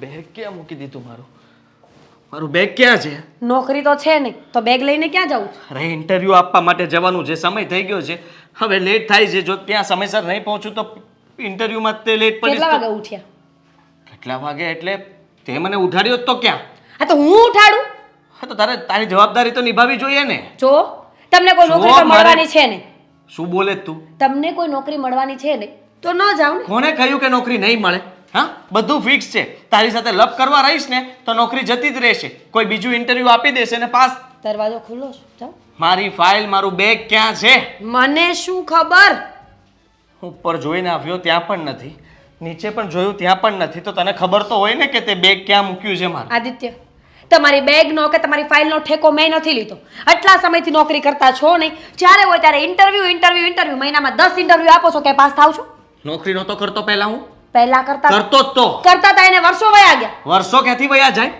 Bag ક્યાં મૂકી દીધું મારું બેગ ક્યાં છે? નોકરી તો છે નહીં તો બેગ લઈને ક્યાં જવું? અરે ઇન્ટરવ્યૂ આપવા માટે જવાનું છે, સમય થઈ ગયો છે, હવે લેટ થાય છે. જો ત્યાં સમયસર નહીં પહોંચું તો ઇન્ટરવ્યૂમાં તે લેટ પડીશ. કેટલા તો વાગે ઉઠ્યા? કેટલા વાગે એટલે તે મને ઉઠાડ્યો જ તો ક્યાં? હા તો હું ઉઠાડું? હા તો તારી જવાબદારી તો નિભાવવી જોઈએ ને. જો તમને કોઈ નોકરી તો મળવાની છે નહીં. શું બોલે તું? તમને કોઈ નોકરી મળવાની છે નહીં તો ન જાવ ને. કોને કહ્યું કે નોકરી નહીં મળે? હા, બધું ફિક્સ છે. તારી સાથે લપ કરવા રહીશ ને તો નોકરી જતી જ રહેશે. કોઈ બીજું ઇન્ટરવ્યુ આપી દેશે ને પાસ. દરવાજો ખુલ્લો છે, જાઓ. મારી ફાઇલ, મારું બેગ ક્યાં છે? મને શું ખબર? ઉપર જોઈને આવ્યો ત્યાં પણ નથી, નીચે પણ જોયું ત્યાં પણ નથી. તો તને ખબર તો હોય ને કે તે બેગ ક્યાં મૂક્યું છે મારું. આદિત્ય, તમારી બેગનો કે તમારી ફાઇલનો ઠેકો મેં નથી લીધો. આટલા સમયથી નોકરી કરતા છો નહીં, જ્યારે હોય ત્યારે ઇન્ટરવ્યુ. મહિનામાં 10 ઇન્ટરવ્યુ આપો છો કે પાસ થાવ છો? નોકરી નહોતો કરતો પહેલા હું? પહેલા કરતા હતા એને વર્ષો વયા ગયા. વર્ષો ક્યાંથી વયા જાય?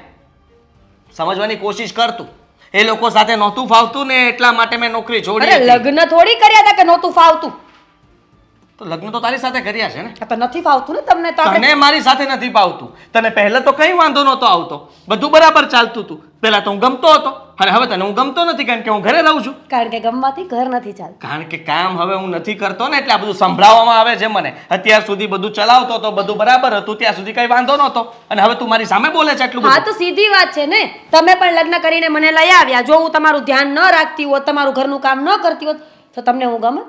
સમજવાની કોશિશ કર તું. એ લોકો સાથે નહોતું ફાવતું ને એટલા માટે મેં નોકરી છોડી. અરે લગ્ન થોડી કર્યા હતા કે નહોતું ફાવતું? તો લગ્ન તો તારી સાથે કર્યા છે ને. તો નથી ફાવતું ને તમને તો. તને મારી સાથે નથી ફાવતું. તને પહેલા તો કઈ વાંધો નહોતો આવતો, બધું બરાબર ચાલતું હતું. પહેલા તો હું ગમતો હતો અને હવે તને હું ગમતો નથી, કારણ કે હું ઘરે રહું છું. કારણ કે ગમવાથી ઘર નથી ચાલતું. કારણ કે કામ હવે હું નથી કરતો ને એટલે આ બધું સંભળાવવામાં આવે છે મને. અત્યાર સુધી બધું ચલાવતો હતો, બધું બરાબર હતું, ત્યાં સુધી કઈ વાંધો નહોતો, અને હવે તું મારી સામે બોલે છે એટલું બધું. હા તો સીધી વાત છે ને. તમે પણ લગ્ન કરીને મને લઈ આવ્યા. જો હું તમારું ધ્યાન ન રાખતી હોત, તમારું ઘરનું કામ ન કરતી હોત તો તમને હું ગમત?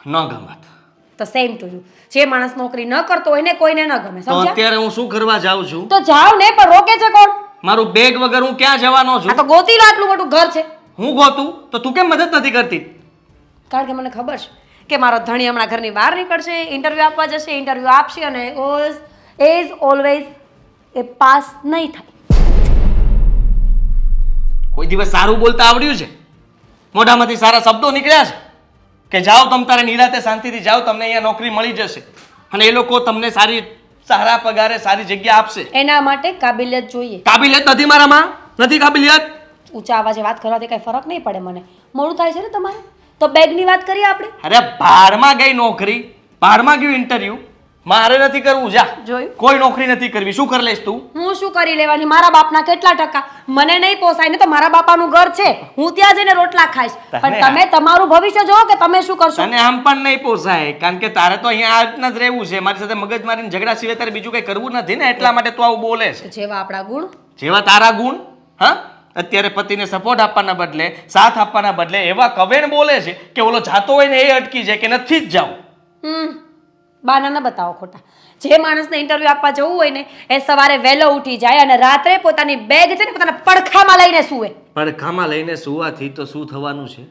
ન ગમત. તો સેમ ટુ યુ. જે માણસ નોકરી ન કરતો હોય ને કોઈને ન ગમે. તો સમજ્યા? અત્યારે હું શું કરવા જાઉં છું? તો જાવ ને, પણ રોકે છે કોણ? મારું બેગ વગર હું ક્યાં જવાનો આ છું? તો ગોતી લો, આટલું મોટું ઘર છે. હું ગોતું તો તું કેમ મદદ નથી કરતી? કારણ કે મને ખબર છે કે મારો ધણી હમણાં ઘરની બહાર નીકળશે, ઇન્ટરવ્યુ આપવા જશે, ઇન્ટરવ્યુ આપશે અને એઝ ઓલવેઝ એ પાસ નહીં થાય. કોઈ દિવસ સારું બોલતા આવડ્યું છે? મોઢામાંથી સારા શબ્દો નીકળ્યા છે કે જાઓ તમ તારે નિરાતે શાંતિથી જાઓ, તમને અહીંયા નોકરી મળી જશે અને એ લોકો તમને સારા પગારે સારી જગ્યા આપશે? એના માટે કાબિલિયત જોઈએ. કાબિલિયત નથી મારામાં, નથી કાબિલિયત. ઊંચા અવાજે વાત કરવાથી કઈ ફરક નહીં પડે મને. મોડું થાય છે ને તમારે તો બેગની વાત કરીએ આપણે. અરે ભાડમાં ગઈ નોકરી, ભાડમાં ગયું ઇન્ટરવ્યુ, મારે નથી કરવું. જા, જોયું? કોઈ નોકરી નથી કરવી. શું કરી લઈશ તું? હું શું કરી લેવાની? મારા બાપના કેટલા ટકા? મને નહીં પોસાય ને તો મારા બાપાનું ઘર છે, હું ત્યાં જઈને રોટલા ખાઈશ. પણ તમે તમારું ભવિષ્ય જોવો કે તમે શું કરશો. તને આમ પણ નહીં પોસાય, કારણ કે તારે તો અહીંયા આ રીતના જ રહેવું છે. મારી સાથે મગજ મારીને ઝઘડા સિવાય તારે બીજું કઈ કરવું નથી ને, એટલા માટે તું આવું બોલે છે. જેવા આપણા ગુણ, જેવા તારા ગુણ. હા, અત્યારે પતિને સપોર્ટ આપવાના બદલે, સાથ આપવાના બદલે એવા કવેણ બોલે છે કે ઓલો જાતો હોય ને એ અટકી જાય કે નથી જ જાવું. બાના ન બતાવો ખોટા. જે માણસને ઇન્ટરવ્યુ આપવા જવું હોય ને એ સવારે વહેલો ઉઠી જાય અને રાત્રે પોતાની બેગ છે ને પોતાના પડખામાં લઈને સૂવે. પડખામાં લઈને સુવાથી તો શું થવાનું છે?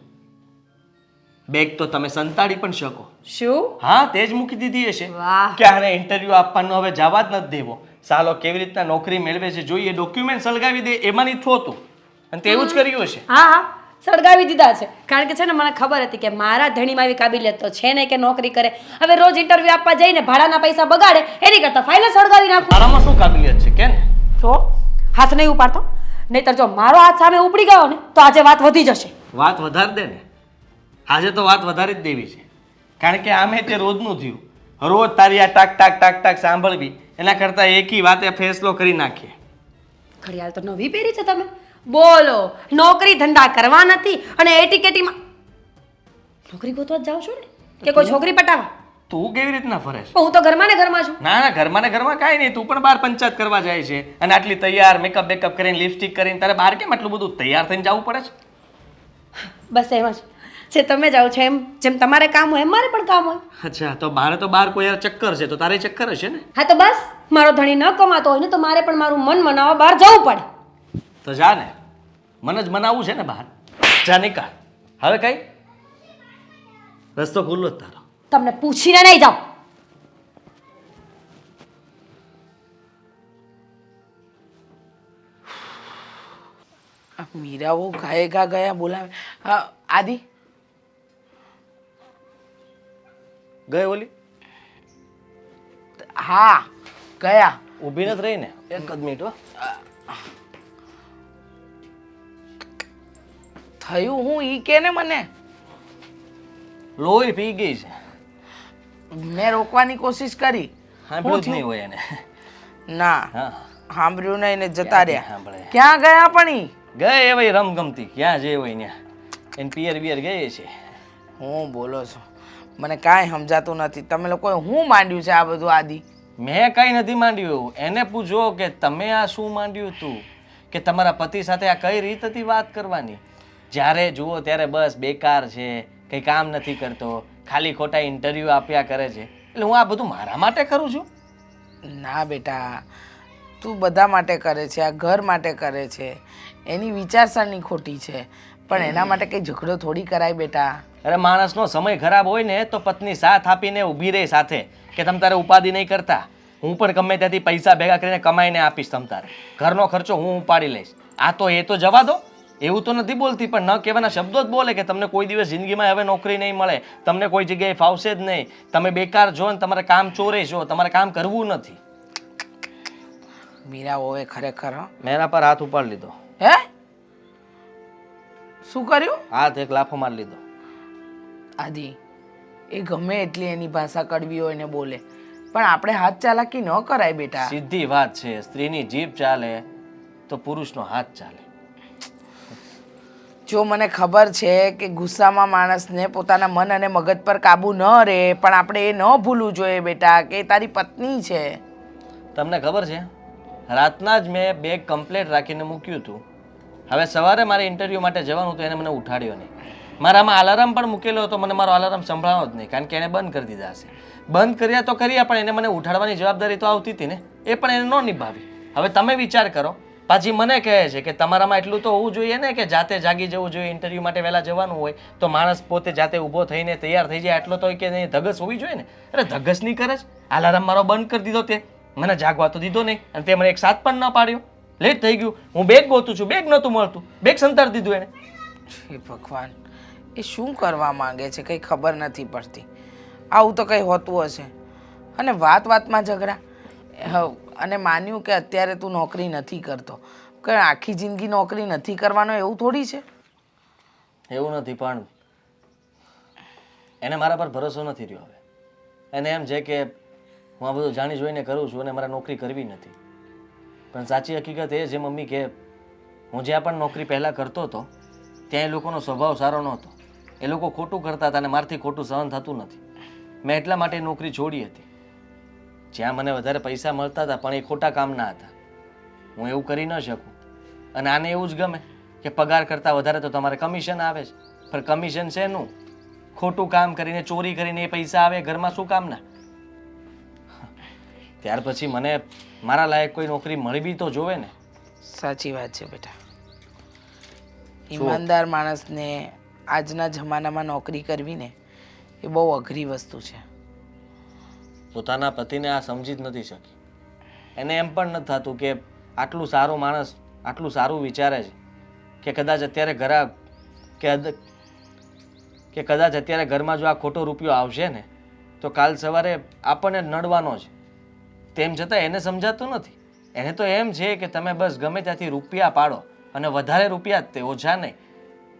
બેગ તો તમે સંતાડી પણ શકો. શું? હા, તે જ મૂકી દીધી હશે. વાહ. કે આને ઇન્ટરવ્યુ આપવાનું હવે જવા જ નથી દેવો. સાલો કેવી રીતના નોકરી મેળવે છે જોઈએ, ડોક્યુમેન્ટ સળગાવી દે એમાંની થોતું. અને તેવું જ કર્યું હશે. હા, સળગાવી દીધા છે. કારણ કે છે ને મને ખબર હતી કે મારા ધણીમાં એવી કાબિલિયત તો છે ને કે નોકરી કરે. હવે રોજ ઇન્ટરવ્યુ આપવા જઈને ભાડાના પૈસા બગાડે એની કરતા ફાઇલ સળગાવી નાખું. તારામાં શું કાબિલિયત છે કે ને? જો હાથ નહીં ઉપાડતો, નહીતર જો મારો હાથ સામે ઉપડી ગયો ને તો આજે વાત વધી જશે. વાત વધાર દે ને. આજે તો વાત વધારી જ દેવી છે, કારણ કે આમે તે રોજનું થયું. રોજ તારી આ ટાક ટાક ટાક ટાક સાંભળવી એના કરતા એકી વાતે ફેસલો કરી નાખીએ. ઘડિયાળ તો નવી પહેરી છે તમે. બોલો, નોકરી ધંધા કરવા નથી અને એટીકેટીમાં નોકરી ગોતવા જ જાવ છો ને કે કોઈ છોકરી પટાવા? તું કેવી રીતના ફરે છે? હું તો ઘરમાં ને ઘરમાં છું. ના ના, ઘરમાં ને ઘરમાં કાંઈ નહીં. તું પણ બહાર પંચાયત કરવા જાય છે અને આટલી તૈયાર મેકઅપ બેકઅપ કરીને લિપસ્ટિક કરીને તારે બહાર કેમ આટલું બધું તૈયાર થઈને જવું પડે છે? બસ એમ જ જે તમે જાઓ છો એમ જેમ તમારે કામ હોય એમ મારે પણ કામ હોય. અચ્છા, તો મારે તો બહાર કોઈ યાર ચક્કર છે તો તારે ચક્કર હશે ને? હા તો બસ, મારો ધણી ન કમાતો હોય ને તો મારે પણ મારું મન મનાવવા બહાર જવું પડે. તો જા ને, મને જ મનાવવું છે ને બહાર. જા નીકળ. હવે કઈ રસ્તો ખુલ્લો જ તારો. તમને પૂછીને નહીં જાઓ. મીરાઓ ગાયકા ગયા બોલાવે. આદિ ગઈ ઓલી? હા ગયા. ઊભી નથી રહી ને? એક જ મિનિટ હો. થયું હું ઈ કે ને મને. લોહી પી ગઈ છે. મેં રોકવાની કોશિશ કરી સાંભળ્યું જ નહીં હોય એને. ના હા સાંભળ્યું નહીં ને જતા રહ્યા. સાંભળે ક્યાં ગયા પણ ઈ? ગયે એ ભાઈ રમગમતી ક્યાં જે હોય ત્યાં એને પિયર બિયર ગયે છે. હું બોલો છો? મને કાંઈ સમજાતું નથી. તમે લોકોએ હું માંડ્યું છે આ બધું આદિ? મેં કઈ નથી માંડ્યું. એને પૂછો કે તમે આ શું માંડ્યું હતું, કે તમારા પતિ સાથે આ કઈ રીત હતી વાત કરવાની. જ્યારે જુઓ ત્યારે બસ બેકાર છે, કંઈ કામ નથી કરતો, ખાલી ખોટા ઇન્ટરવ્યૂ આપ્યા કરે છે. એટલે હું આ બધું મારા માટે કરું છું? ના બેટા, તું બધા માટે કરે છે, આ ઘર માટે કરે છે. એની વિચારસરણી ખોટી છે, પણ એના માટે કંઈ ઝઘડો થોડી કરાય બેટા. અરે માણસનો સમય ખરાબ હોય ને તો પત્ની સાથ આપીને ઊભી રહે સાથે, કે તમ તારે ઉપાધિ નહીં કરતા, હું પણ ગમે ત્યાંથી પૈસા ભેગા કરીને કમાઈને આપીશ તમ તારે, ઘરનો ખર્ચો હું ઉપાડી લઈશ. આ તો એ તો જવા દો, એવું તો નથી બોલતી, પણ ન કહેવાના શબ્દો જ બોલે કે તમને કોઈ દિવસ જિંદગીમાં હવે નોકરી નહીં મળે, તમને કોઈ જગ્યાએ ફાવશે જ નહીં, તમે બેકાર છો ને તમારે કામ ચોરે છો, તમારે કામ કરવું નથી. મીરા હોવે ખરેખર. હં? મેરા પર હાથ ઉપાડી લીધો. હે શું કર્યું? હાથ એક લાફો મારી લીધો. આદિ, એ ગમે એટલી એની ભાષા કડવી હોય ને બોલે, પણ આપણે હાથ ચાલાકી ન કરાય બેટા. સીધી વાત છે, સ્ત્રીની જીભ ચાલે તો પુરુષનો હાથ ચાલે. જો મને ખબર છે કે ગુસ્સામાં માણસને પોતાના મન અને મગજ પર કાબુ ન રહે, પણ આપણે એ ન ભૂલવું જોઈએ બેટા કે એ તારી પત્ની છે. તમને ખબર છે, રાતના જ મેં બેગ કમ્પ્લેટ રાખીને મૂક્યું હતું. હવે સવારે મારે ઇન્ટરવ્યૂ માટે જવાનું હતું, એને મને ઉઠાડ્યો નહીં. મારામાં અલાર્મ પણ મૂકેલો હતો, મને મારો અલાર્મ સંભળાવો જ નહીં, કારણ કે એને બંધ કરી દીધા હશે. બંધ કર્યા તો કર્યા, પણ એને મને ઉઠાડવાની જવાબદારી તો આવતી હતી ને, એ પણ એને ન નિભાવી. હવે તમે વિચાર કરો, પાછી મને કહે છે કે તમારામાં એટલું તો હોવું જોઈએ ને કે જાતે જાગી જવું જોઈએ, ઇન્ટરવ્યૂ માટે વહેલા જવાનું હોય તો માણસ પોતે જાતે ઊભો થઈને તૈયાર થઈ જાય, એટલો તો કે નહીં ધગસ હોવી જોઈએ ને. અરે ધગસ નહીં કરે જ, અલાર્મ મારો બંધ કરી દીધો, તે મને જાગવા તો દીધો નહીં, અને તે મને એક સાથ પણ ન પાડ્યો. લેટ થઈ ગયું, હું બેગ ગોતું છું, બેગ નહોતું મળતું, બેગ સંતાડી દીધું એને. હે ભગવાન, એ શું કરવા માંગે છે કંઈ ખબર નથી પડતી. આવું તો કંઈ હોતું હશે. અને વાત વાતમાં ઝઘડા. અને માન્યું કે અત્યારે તું નોકરી નથી કરતો, કે આખી જિંદગી નોકરી નથી કરવાનો એવું થોડી છે. એવું નથી, પણ એને મારા પર ભરોસો નથી રહ્યો. હવે એને એમ છે કે હું આ બધું જાણી જોઈને કરું છું અને મારે નોકરી કરવી નથી. પણ સાચી હકીકત એ છે મમ્મી કે હું જ્યાં પણ નોકરી પહેલાં કરતો હતો ત્યાં એ લોકોનો સ્વભાવ સારો નહોતો. એ લોકો ખોટું કરતા હતા અને મારાથી ખોટું સહન થતું નથી. મેં એટલા માટે એ નોકરી છોડી હતી. જ્યાં મને વધારે પૈસા મળતા હતા પણ એ ખોટા કામના હતા, હું એવું કરી ન શકું. અને આને એવું જ ગમે કે પગાર કરતાં વધારે તો તમારે કમિશન આવે છે, પણ કમિશન છે એનું ખોટું કામ કરીને ચોરી કરીને એ પૈસા આવે ઘરમાં શું કામના. ત્યાર પછી મને મારા લાયક કોઈ નોકરી મળવી તો જોવે ને. સાચી વાત છે બેટા. ઈમાનદાર માણસને આજના જમાનામાં નોકરી કરવી ને એ બહુ અઘરી વસ્તુ છે. પોતાના પતિને આ સમજી જ નથી શકી. એને એમ પણ નથી થતું કે આટલું સારું માણસ આટલું સારું વિચારે છે કે કદાચ અત્યારે કે કદાચ અત્યારે ઘરમાં જો આ ખોટો રૂપિયો આવશે ને તો કાલ સવારે આપણને નડવાનો છે. તેમ છતાં એને સમજાતું નથી. એને તો એમ છે કે તમે બસ ગમે ત્યાંથી રૂપિયા પાડો, અને વધારે રૂપિયા જ તે, ઓછા નહીં.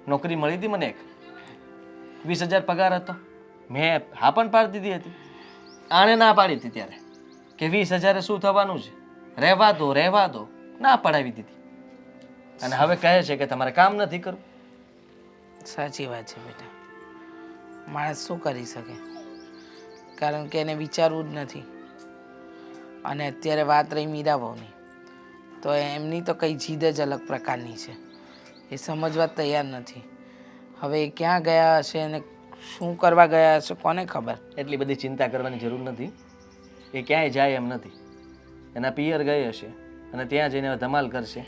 નોકરી મળી હતી મને એક 20,000 પગાર હતો, મેં હા પણ પાડી દીધી હતી. આણે ના પાડી હતી ત્યારે કે 20,000 શું થવાનું છે, રહેવા દો, ના પડાવી દીધી. અને હવે કહે છે કે તમારે કામ નથી કરવું. સાચી વાત છે બેટા. માણસ શું કરી શકે, કારણ કે એને વિચારવું જ નથી. અને અત્યારે વાત રહી મીરા બહુની, તો એમની તો કઈ જીદ જ અલગ પ્રકારની છે. એ સમજવા તૈયાર નથી. હવે એ ક્યાં ગયા હશે અને શું કરવા ગયા હશે કોને ખબર. એટલી બધી ચિંતા કરવાની જરૂર નથી. એ ક્યાંય જાય એમ નથી. એના પિયર ગઈ હશે અને ત્યાં જઈને ધમાલ કરશે.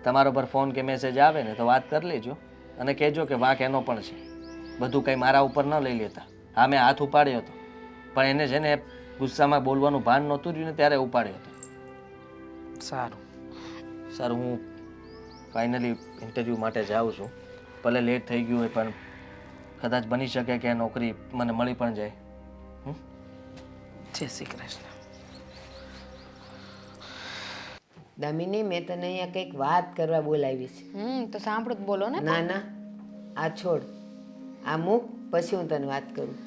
તમારો પર ફોન કે મેસેજ આવે ને તો વાત કરી લેજો અને કહેજો કે વાંક એનો પણ છે. બધું કંઈ મારા ઉપર ન લઈ લેતા. હા, મેં હાથ ઉપાડ્યો હતો, પણ એને છે ને ગુસ્સામાં બોલવાનું ભાન નહોતું રહ્યું ને ત્યારે ઉપાડ્યો હતો. સારું, હું ફાઇનલી ઇન્ટરવ્યૂ માટે જાઉં છું. ભલે લેટ થઈ ગયું હોય પણ કદાચ બની શકે કે આ નોકરી મને મળી પણ જાય. જય શ્રી કૃષ્ણ. દામિની, મેં તને અહીંયા કંઈક વાત કરવા બોલાવી છે. તો સાંભળો બોલો ને. ના, આ છોડ, આ મૂક, પછી હું તને વાત કરું.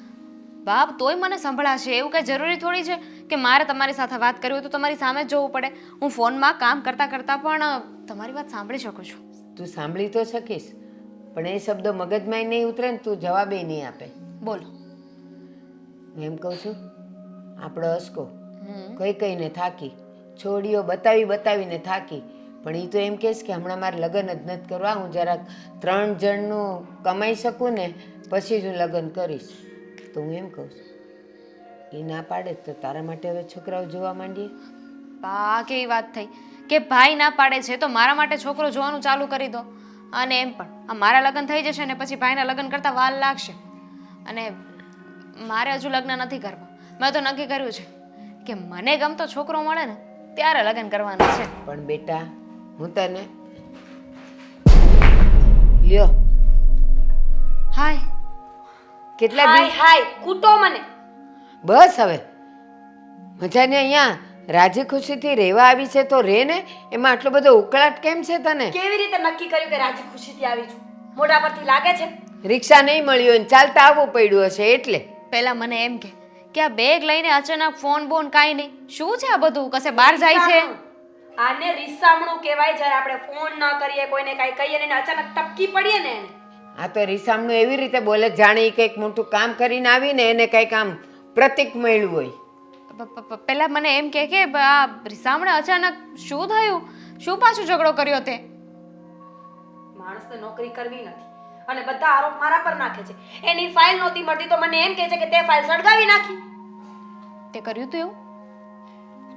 બાપ તોય મને સંભળાશે એવું કંઈ જરૂરી થોડી છે કે મારે તમારી સાથે વાત કરવી હોય તો તમારી સામે જ જોવું પડે. હું ફોનમાં કામ કરતાં કરતાં પણ તમારી વાત સાંભળી શકું છું. તું સાંભળી તો શકીશ, પણ એ શબ્દો મગજમાં નહીં ઉતરે ને તું જવાબે નહીં આપે. બોલો. હું એમ કહું છું, આપણો અસકો કઈ કઈને થાકી, છોડીઓ બતાવી બતાવીને થાકી, પણ એ તો એમ કહેશ કે હમણાં મારે લગ્ન જ નથી કરવા, હું જરાક 3 જણનું કમાઈ શકું ને પછી જ હું લગ્ન કરીશ. તો હું એમ કહું છું, એ ના પાડે તો તારા માટે હવે છોકરાઓ જોવા માંડીએ. બા કેવી વાત થઈ કે ભાઈ ના પાડે છે તો મારા માટે છોકરો જોવાનું ચાલુ કરી દો. અને એમ પણ આ મારા લગ્ન થઈ જશે ને પછી ભાઈના લગ્ન કરતાં વાર લાગશે. અને મારે હજુ લગ્ન નથી કરવા. મેં તો નક્કી કર્યું છે કે મને ગમતો છોકરો મળે ને ત્યારે લગ્ન કરવાના છે. પણ બેટા હું તને લ્યો હાય કેટલા હાય દિવસ હાય કૂટો મને. બસ હવે મજાને અહીંયા રાજી ખુશીથી રહેવા આવી છે તો રે ને, એમાં આટલો બધો ઉકળાટ કેમ છે તને? કેવી રીતે નક્કી કર્યું કે રાજી ખુશીથી આવી છું? મોઢા પરથી લાગે છે. રિક્ષા નહીં મળી હોય ને ચાલતા આવવું પડ્યું હશે એટલે. પહેલા મને એમ કે આ બેગ લઈને અચાનક ફોન બોન કાંઈ નહીં, શું છે આ બધું? કશે બહાર જાય છે? આને રીસામણું કહેવાય જ્યારે આપણે ફોન ન કરીએ, કોઈને કાંઈ કહીએ ને એને અચાનક ટપકી પડીએ ને એને. આ તો રીસામણું એવી રીતે બોલે જાણે ઈ કંઈક મોટું કામ કરીને આવીને એને કંઈક આમ પ્રતિક મળ્યું હોય. પહેલા મને એમ કે આ રીસામણે અચાનક શું થયું? શું પાછું ઝઘડો કર્યો તે? માણસને નોકરી કરવી નથી અને બધા આરોપ મારા પર નાખે છે. એની ફાઇલ નહોતી મળતી તો મને એમ કહે છે કે તે ફાઇલ સળગાવી નાખી. તે કર્યું તું એવું?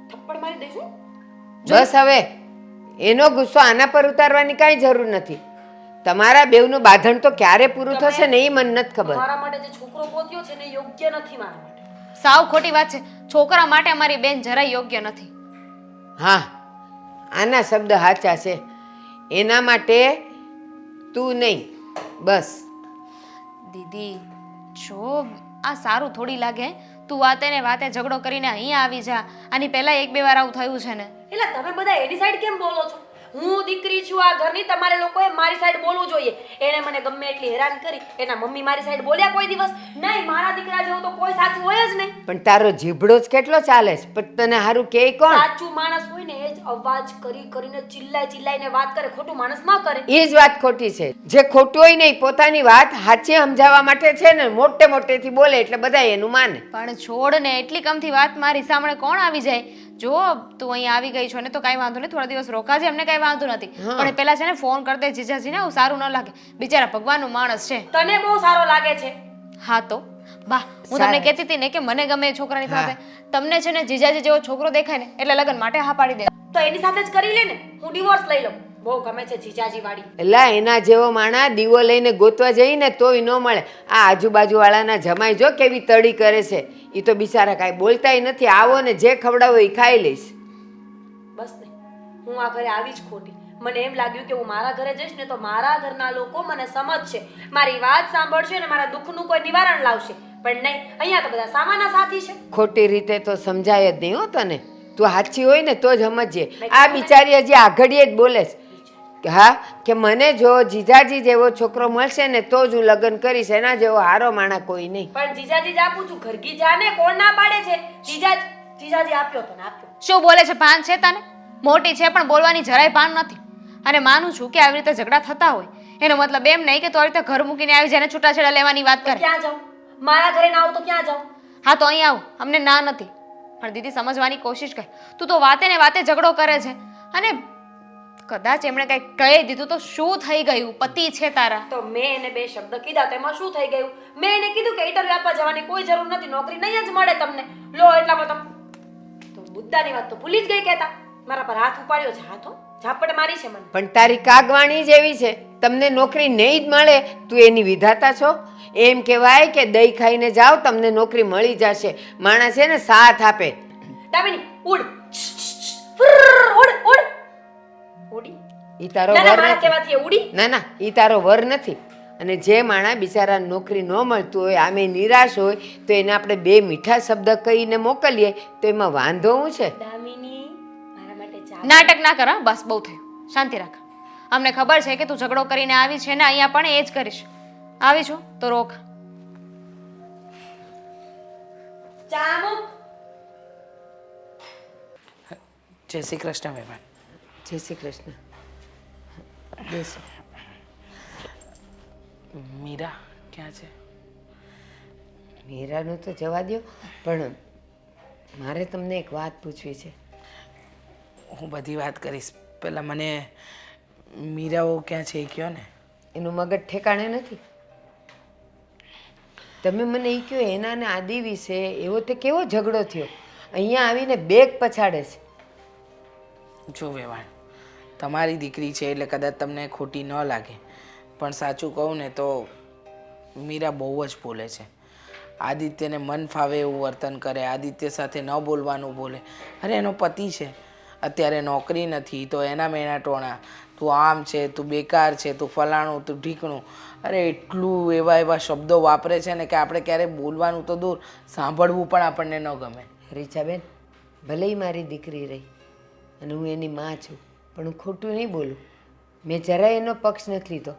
થપ્પડ મારી દઈશું. બસ હવે એનો ગુસ્સો આના પર ઉતારવાની કાંઈ જરૂર નથી. તમારા બેવનું બાંધણ તો ક્યારે પૂરું થશે ને એ મને નથી ખબર. મારા માટે જે છોકરો ગોત્યો છે ને યોગ્ય નથી મારા માટે. સાવ ખોટી વાત છે. છોકરા માટે અમારી બેન જરાય યોગ્ય નથી. હા, આના શબ્દ સાચા છે. એના માટે તું નહીં, બસ. દીદી જો આ સારું થોડી લાગે. તું વાતે ને વાતે ઝઘડો કરીને અહીંયા આવી જા. આની પહેલા 1-2 વાર આવું થયું છે ને. એટલે તમે બધા એની સાઈડ કેમ બોલો છો? હું દીકરી છું આ ઘરની, તમારે લોકોએ મારી સાઈડ બોલવું જોઈએ. એને મને ગમે એટલી હેરાન કરી, એના મમ્મી મારી સાઈડ બોલ્યા કોઈ દિવસ નહીં? મારા દીકરા જેવું તો કોઈ સાચું હોય જ નહીં. પણ તારો જીભડો જ કેટલો ચાલે છે, પણ તને હારું કે કોણ? સાચું માણસ હોય ને એ જ અવાજ કરી કરીને ચિલ્લાઈને વાત કરે, ખોટું માણસ ન કરે. એ જ વાત ખોટી છે. જે ખોટું હોય ને પોતાની વાત સાચી સમજાવવા માટે છે ને મોટેથી બોલે એટલે બધા એનું માને. પણ છોડ ને એટલી કમથી વાત મારી સામે કોણ આવી જાય? જો તું અહીં આવી ગઈ છો ને તો કાંઈ વાંધો નહીં, થોડા દિવસ રોકાજે, અમને કાંઈ વાંધો નથી. પણ પેલા છે ને ફોન કરી દે જીજાજીને, આવું સારું ન લાગે. બિચારા ભગવાનનું માણસ છે. તને બહુ સારો લાગે છે. હા તો બા હું તમને કહેતી હતી ને કે મને ગમે એ છોકરાની સાથે. તમને છે ને જીજાજી જેવો છોકરો દેખાય ને એટલે લગ્ન માટે હા પાડી દે. તો એની સાથે જ કરી લે ને, હું ડિવોર્સ લઈ લઉં. બહુ ગમે છે જીજાજી વાળી. એલા એના જેવો માણા દીવો લઈને ગોતવા જઈને તોય ન મળે. આ આજુબાજુ વાળાના જમાઈ જો કેવી તડી કરે છે. એ તો બિચારા કાંઈ બોલતાય નથી. આવો ને જે ખવડાવો એ ખાઈ લઈશ. બસ ને, હું આ ઘરે આવી જ ખોટી. મને એમ લાગ્યું કે હું મારા ઘરે જઈશ ને તો મારા ઘરના લોકો મને સમજશે, મારી વાત સાંભળશે અને મારા દુઃખનું કોઈ નિવારણ લાવશે. પણ નહીં, અહીંયા તો બધા સામાના સાથી છે. ખોટી રીતે તો સમજાય જ નહીં હો તને. તું સાચી હોય ને તો જ સમજીએ. આ બિચારી હજી આઘડીએ જ બોલે છે. હા, કે મને જો જીજાજી જેવો છોકરો મળશે ને તો જ હું લગ્ન કરીશ, એના જેવો હારો માણા કોઈ નહીં. પણ જીજાજી જ આપું છું, ઘરગી જાને કોણ ના પાડે છે? જીજાજી આપ્યો તને આપ્યો. શું બોલે છે? ભાન છે તને? મોટી છે પણ બોલવાની જરાય ભાન નથી. અને માનું છું કે આવી રીતે ઝઘડા થતા હોય એનો મતલબ એમ નહીં કે તું આવી રીતે ઘર મૂકીને આવી જાય ને છૂટાછેડા લેવાની વાત કરે. ક્યાં જાઉં? મારા ઘરે ના આવું તો ક્યાં જાઉં? હા તો અહીં આવ, અમને ના નથી. પણ દીદી સમજવાની કોશિશ કર. તું તો વાતે ને વાતે ઝઘડો કરે છે અને કદાચ એમણે કંઈક કહી દીધું તો શું થઈ ગયું? પતિ છે તારા. તો મેં એને 2 શબ્દ કીધા તો એમાં શું થઈ ગયું? મેં એને કીધું કે ઇન્ટરવ્યુ આપવા જવાની કોઈ જરૂર નથી, નોકરી નહીં જ મળે તમને. લો એટલામાં તો મુદ્દાની વાત તો ભૂલી જ ગઈ કહેતા. મારા પર હાથ ઉપાડ્યો છે. હાથો ઝાપટ મારી છે મને. પણ તારી કાગવાણી જ એવી છે, તમને નોકરી નહીં જ મળે. તું એની વિધાતા છો. એમ કહેવાય કે દહીં ખાઈને જાઓ તમને નોકરી મળી જશે. માણસ છે ને સાથ આપે. દામિની ઉડ ઉડ ઉડ ઉડી. ઈ તારો ના, ના, વર મારા નથી. કહેવાથી એ ઉડી. ના ના, ઈ તારો વર નથી. અને જે માણા બિચારા નોકરી ન મળતું હોય, આમે નિરાશ હોય, તો એને આપણે 2 મીઠા શબ્દ કહીને મોકલીએ તો એમાં વાંધો શું છે? દામિની મારા માટે ચા. નાટક ના કર. બસ બહુ થયું, શાંતિ રાખ. અમને ખબર છે કે તું ઝઘડો કરીને આવી છે ને અહીંયા પણ એ જ કરીશ. આવી છો તો રોક. ચા મૂક. જય શ્રી કૃષ્ણ મહેમાન. જય શ્રી કૃષ્ણ. બેસો. મીરા ક્યાં છે? મીરાનું તો જવા દો, પણ મારે તમને એક વાત પૂછવી છે. હું બધી વાત કરીશ, પહેલાં મને મીરાઓ ક્યાં છે એ કહો ને. એનું મગજ ઠેકાણે નથી. તમે મને એ કહો, એના ને આદિ વિશે એવો તે કેવો ઝઘડો થયો? અહીંયા આવીને બેગ પછાડે છે. જો વેવાણ, તમારી દીકરી છે એટલે કદાચ તમને ખોટી ન લાગે, પણ સાચું કહું ને તો મીરા બહુ જ બોલે છે. આદિત્યને મન ફાવે એવું વર્તન કરે, આદિત્ય સાથે ન બોલવાનું બોલે. અરે એનો પતિ છે, અત્યારે નોકરી નથી તો એના મેણા ટોણા, તું આમ છે, તું બેકાર છે, તું ફલાણું, તું ઢીકણું. અરે એટલું એવા શબ્દો વાપરે છે ને કે આપણે ક્યારેય બોલવાનું તો દૂર, સાંભળવું પણ આપણને ન ગમે. રીચાબેન, ભલે મારી દીકરી રહી અને હું એની માં છું, પણ હું ખોટું નહીં બોલું. મેં જરાય એનો પક્ષ નથી લીધો.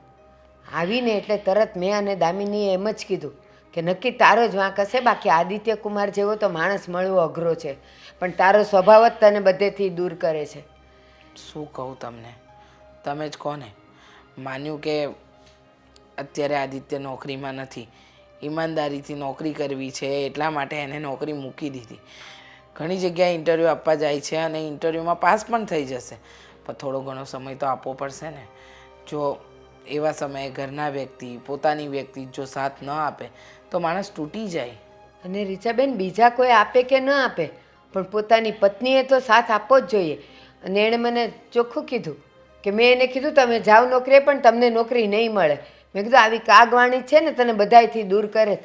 આવીને એટલે તરત મેં અને દામિનીએ એમ જ કીધું કે નક્કી તારો જ વાંક હશે, બાકી આદિત્ય કુમાર જેવો તો માણસ મળવો અઘરો છે, પણ તારો સ્વભાવ જ તને બધેથી દૂર કરે છે. શું કહું તમને, તમે જ કહો ને. માન્યું કે અત્યારે આદિત્ય નોકરીમાં નથી, ઈમાનદારીથી નોકરી કરવી છે એટલા માટે એને નોકરી મૂકી દીધી. ઘણી જગ્યાએ ઇન્ટરવ્યૂ આપવા જાય છે અને ઇન્ટરવ્યૂમાં પાસ પણ થઈ જશે, પણ થોડો ઘણો સમય તો આપવો પડશે ને. જો એવા સમયે ઘરના વ્યક્તિ, પોતાની વ્યક્તિ જો સાથ ન આપે તો માણસ તૂટી જાય. અને રીચાબેન, બીજા કોઈ આપે કે ન આપે, પણ પોતાની પત્નીએ તો સાથ આપવો જ જોઈએ. અને એણે મને ચોખ્ખું કીધું કે મેં એને કીધું તમે જાઓ નોકરીએ, પણ તમને નોકરી નહીં મળે. મેં કીધું આવી કાગવાણી છે ને તને બધાયથી દૂર કરે.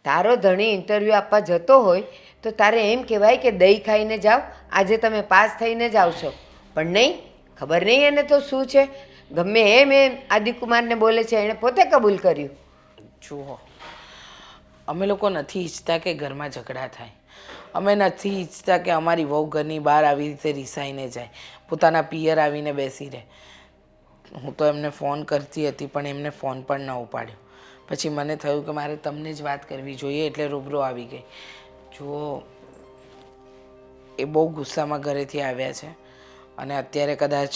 તારો ધણી ઇન્ટરવ્યૂ આપવા જતો હોય તો તારે એમ કહેવાય કે દહીં ખાઈને જાઓ, આજે તમે પાસ થઈને જ આવશો. પણ નહીં, ખબર નહીં એને તો શું છે, ગમે એમ આદિકુમારને બોલે છે. એણે પોતે કબૂલ કર્યું. જુઓ, અમે લોકો નથી ઈચ્છતા કે ઘરમાં ઝઘડા થાય. અમે નથી ઈચ્છતા કે અમારી વહુ ઘરની બહાર આવી રીતે રિસાઈને જાય, પોતાના પિયર આવીને બેસી રહે. હું તો એમને ફોન કરતી હતી પણ એમને ફોન પણ ન ઉપાડ્યો. પછી મને થયું કે મારે તમને જ વાત કરવી જોઈએ એટલે રૂબરૂ આવી ગઈ. જુઓ, એ બહુ ગુસ્સામાં ઘરેથી આવ્યા છે અને અત્યારે કદાચ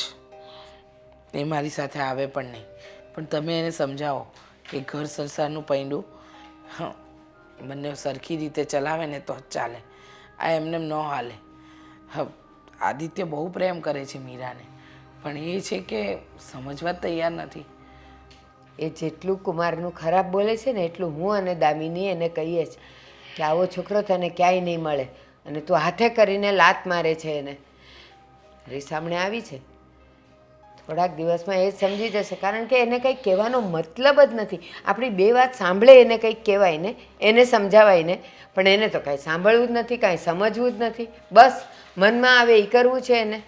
એ મારી સાથે આવે પણ નહીં. પણ તમે એને સમજાવો કે ઘર સંસારનું પૈંડું બંને સરખી રીતે ચલાવે ને તો જ ચાલે. આ એમને ન હાલે. આદિત્ય બહુ પ્રેમ કરે છે મીરાને, પણ એ છે કે સમજવા તૈયાર નથી. એ જેટલું કુમારનું ખરાબ બોલે છે ને એટલું હું અને દામિની એને કહીએ જ કે આવો છોકરો તને ક્યાંય નહીં મળે. અને તું હાથે કરીને લાત મારે છે એને. રીસામણે આવી છે, થોડાક દિવસમાં એ જ સમજી જશે, કારણ કે એને કંઈક કહેવાનો મતલબ જ નથી. આપણી બે વાત સાંભળે એને કંઈક કહેવાય ને, એને સમજાવાય ને, પણ એને તો કાંઈ સાંભળવું જ નથી, કાંઈ સમજવું જ નથી. બસ મનમાં આવે એ કરવું છે એને.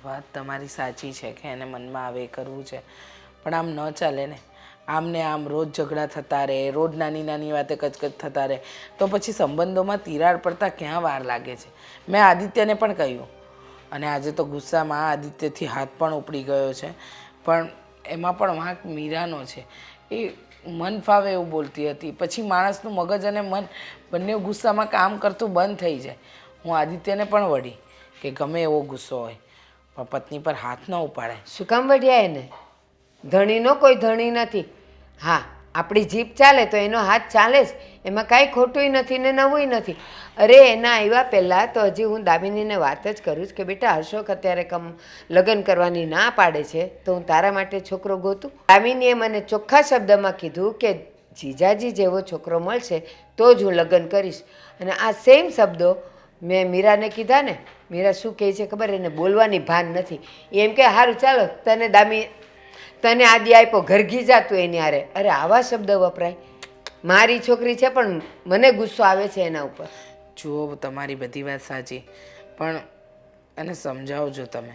વાત તમારી સાચી છે કે એને મનમાં આવે એ કરવું છે, પણ આમ ન ચાલે ને. આમ ને આમ રોજ ઝઘડા થતા રહે, રોજ નાની નાની વાતે કચકચ થતા રહે તો પછી સંબંધોમાં તિરાડ પડતા ક્યાં વાર લાગે છે. મેં આદિત્યને પણ કહ્યું અને આજે તો ગુસ્સામાં આદિત્યથી હાથ પણ ઉપડી ગયો છે, પણ એમાં પણ વાંક મીરાનો છે. એ મન ફાવે એવું બોલતી હતી, પછી માણસનું મગજ અને મન બંને ગુસ્સામાં કામ કરતું બંધ થઈ જાય. હું આદિત્યને પણ વળી કે ગમે એવો ગુસ્સો હોય પણ પત્ની પર હાથ ન ઉપાડાય. શું કામ વઢ્યા એને? ધણીનો કોઈ ધણી નથી. હા, આપણી જીભ ચાલે તો એનો હાથ ચાલે જ, એમાં કાંઈ ખોટુંય નથી ને નવુંય નથી. અરે એના આવ્યા પહેલાં તો હજી હું દામિનીને વાત જ કરું છું કે બેટા અશોક અત્યારે લગ્ન કરવાની ના પાડે છે તો હું તારા માટે છોકરો ગોતું. દામિનીએ મને ચોખ્ખા શબ્દમાં કીધું કે જીજાજી જેવો છોકરો મળશે તો જ હું લગ્ન કરીશ. અને આ સેમ શબ્દો મેં મીરાને કીધા ને. મીરા શું કહે છે ખબર? એને બોલવાની ભાન નથી. એમ કે સારું ચાલો તને આદિ આપ્યો, ઘરઘી જાતું એની હારે. અરે આવા શબ્દ વપરાય? મારી છોકરી છે પણ મને ગુસ્સો આવે છે એના ઉપર. જુઓ, તમારી બધી વાત સાચી, પણ એને સમજાવજો તમે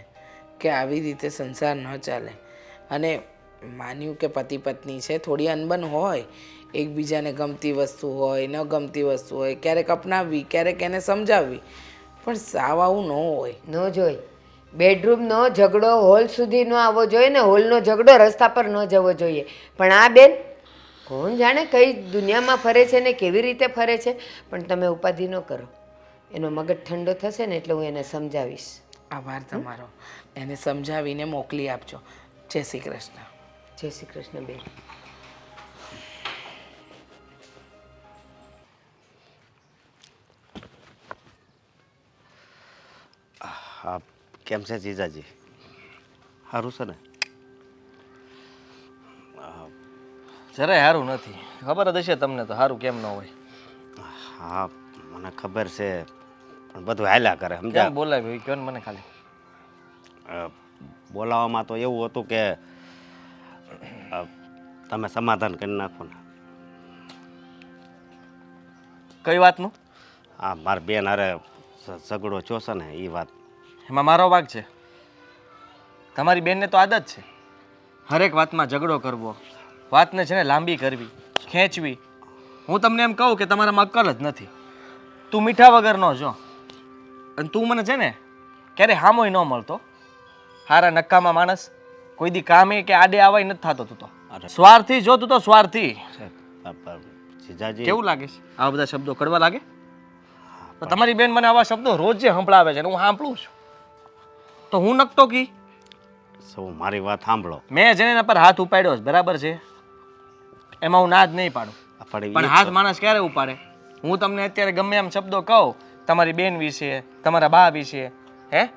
કે આવી રીતે સંસાર ન ચાલે. અને માન્યું કે પતિ પત્ની છે, થોડી અનબન હોય, એકબીજાને ગમતી વસ્તુ હોય, ન ગમતી વસ્તુ હોય, ક્યારેક અપનાવવી, ક્યારેક એને સમજાવવી, પણ સાવ આવું ન હોય. ન જોઈ બેડરૂમનો ઝઘડો હોલ સુધી ન આવવો જોઈએ ને હોલનો ઝઘડો રસ્તા પર ન જવો જોઈએ. પણ આ બેન કોણ જાણે કઈ દુનિયામાં ફરે છે ને કેવી રીતે ફરે છે, પણ તમે ઉપાધિ ન કરો. એનો મગજ ઠંડો થશે ને એટલે હું એને સમજાવીશ. આભાર તમારો. એને સમજાવીને મોકલી આપજો. જય શ્રી કૃષ્ણ. જય શ્રી કૃષ્ણ બેન. હા, કેમ છે જીજાજી? સારું છે ને? જરાય સારું નથી. ખબર જ હશે તમને તો, સારું કેમ ન હોય. હા, મને ખબર છે, પણ બધું હાલ્યા કરે સમજ્યા. કેમ બોલાવ્યું એ કહો ને મને ખાલી. બોલાવવામાં તો એવું હતું કે તમે સમાધાન કરી નાખો ને. કઈ વાતનું? હા, મારી બેન અરે ઝઘડો થયો છે ને એ વાત. એમાં મારો ભાગ છે? તમારી બેનને તો આદત છે હરેક વાતમાં ઝઘડો કરવો, વાતને છે ને લાંબી કરવી, ખેંચવી. હું તમને એમ કહું કે તમારામાં અક્કલ જ નથી. તું મીઠા વગરનો છો, અને તું મને છે ને ક્યારે હામોય ન મળતો. હારા નક્કામાં માણસ, કોઈ દી કામે કે આડે આવાય નથી થતો તું તો. સ્વાર્થી જો તું તો, સ્વાર્થી. જીજાજી કેવું લાગે છે આવા બધા શબ્દો કડવા લાગે? તો તમારી બેન મને આવા શબ્દો રોજ જે સંભળાવે છે ને હું સાંભળું છું, તો હું નકતો કી. સૌ મારી વાત સાંભળો. મેં જેને એના પર હાથ ઉપાડ્યો છે બરાબર છે, એમાં હું ના જ નહીં પાડું. પણ હાથ માણસ ક્યારે ઉપાડે? હું તમને અત્યારે ગમે એમ શબ્દો કહું તમારી બેન વિશે, તમારા બા વિશે,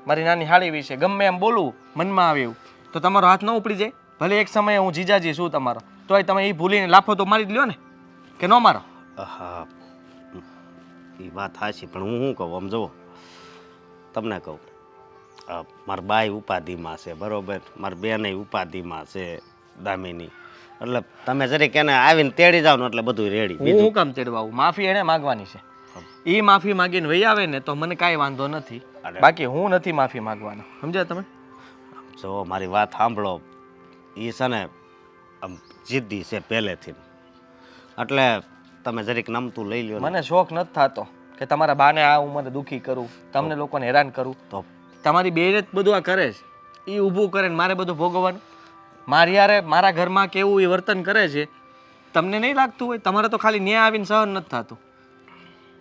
મારી નાની હાળી વિશે, ગમે એમ બોલું મનમાં આવે એવું, તો તમારો હાથ ન ઉપડી જાય? ભલે એક સમયે હું જીજાજી છું તમારો, તોય તમે એ ભૂલીને લાફો તો મારી જ લ્યો ને, કે ન મારો? હા, એ વાત સાચી, પણ હું શું કહું આમ જુઓ, તમને કહું, મારા બાઈ ઉપાધિમાં છે બરોબર, મારી બેન ઉપાધિમાં છે દામિની, એટલે તમે જરીક એને આવીને તેડી જાવ ને એટલે બધું રેડી. હું કામ તેડવા આવું? માફી એને માગવાની છે. એ માફી માગીને વહી આવે ને તો મને કાંઈ વાંધો નથી, બાકી હું નથી માફી માગવાનો. સમજ્યા તમે? જો મારી વાત સાંભળો, એ છે ને આમ જિદ્દી છે પહેલેથી, એટલે તમે જરીક નમતું લઈ લ્યો. મને શોખ નથી થતો કે તમારા બાને આ ઉંમરે દુઃખી કરું, તમને લોકોને હેરાન કરું. તો તમારી બેન જ બધું આ કરે છે, એ ઊભું કરે ને મારે બધું ભોગવવાનું. મારી યારે મારા ઘરમાં કેવું એ વર્તન કરે છે તમને નહીં લાગતું હોય? તમારે તો ખાલી ન્યાય આવીને સહન નથી થતું.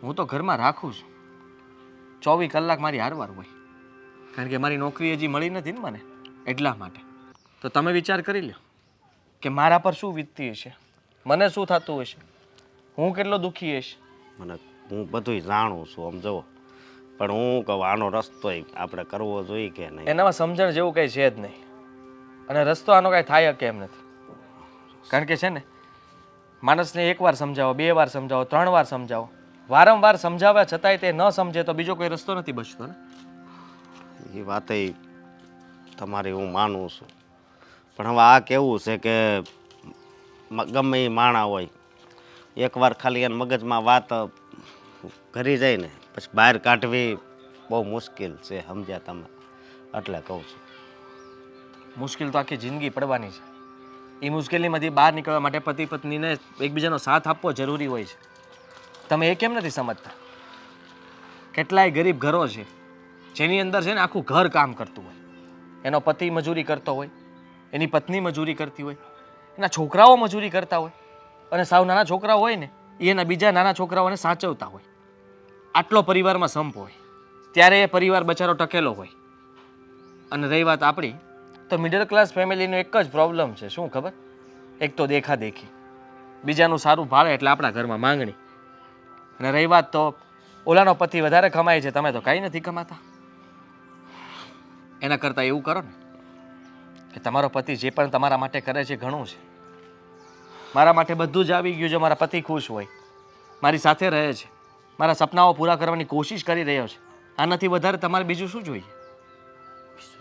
હું તો ઘરમાં રાખું છું, 24 કલાક મારી હારવાર હોય, કારણ કે મારી નોકરી હજી મળી નથી ને મને, એટલા માટે. તો તમે વિચાર કરી લો કે મારા પર શું વીતતી હશે, મને શું થતું હશે, હું કેટલો દુઃખી હશે. હું બધું જાણું છું આમ જુઓ, પણ હું કહું આનો રસ્તો આપણે કરવો જોઈએ કે નહીં? એનામાં સમજણ જેવું કંઈ છે જ નહીં, અને રસ્તો આનો કાંઈ થાય કે એમ નથી. કારણ કે છે ને, માણસને એકવાર સમજાવો, 2 વાર સમજાવો, 3 વાર સમજાવો, વારંવાર સમજાવ્યા છતાંય તે ન સમજે તો બીજો કોઈ રસ્તો નથી બચતો ને. એ વાત તમારી હું માનું છું, પણ હવે આ કેવું છે કે ગમે એ માણા હોય, એકવાર ખાલી એને મગજમાં વાત કરી જાય ને પછી બહાર કાઢવી બહુ મુશ્કેલ છે, સમજ્યા તમે? એટલે કહું છું. મુશ્કેલ તો આખી જિંદગી પડવાની છે. એ મુશ્કેલીમાંથી બહાર નીકળવા માટે પતિ પત્નીને એકબીજાનો સાથ આપવો જરૂરી હોય છે. તમે એ કેમ નથી સમજતા? કેટલાય ગરીબ ઘરો છે જેની અંદર છે ને આખું ઘર કામ કરતું હોય, એનો પતિ મજૂરી કરતો હોય, એની પત્ની મજૂરી કરતી હોય, એના છોકરાઓ મજૂરી કરતા હોય, અને સાવ નાના છોકરાઓ હોય ને એ એના બીજા નાના છોકરાઓને સાચવતા હોય. આટલો પરિવારમાં સંપ હોય ત્યારે એ પરિવાર બચારો ટકેલો હોય. અને રહી વાત આપણી, તો મિડલ ક્લાસ ફેમિલીનો એક જ પ્રોબ્લેમ છે, શું ખબર? એક તો દેખાદેખી, બીજાનું સારું ભાળે એટલે આપણા ઘરમાં માંગણી, અને રહી વાત તો ઓલાનો પતિ વધારે કમાય છે, તમે તો કાંઈ નથી કમાતા. એના કરતાં એવું કરો ને કે તમારો પતિ જે પણ તમારા માટે કરે છે ઘણું છે. મારા માટે બધું જ આવી ગયું છે. મારા પતિ ખુશ હોય, મારી સાથે રહે છે, મારા સપનાઓ પૂરા કરવાની કોશિશ કરી રહ્યો છે, આનાથી વધારે તમારે બીજું શું જોઈએ?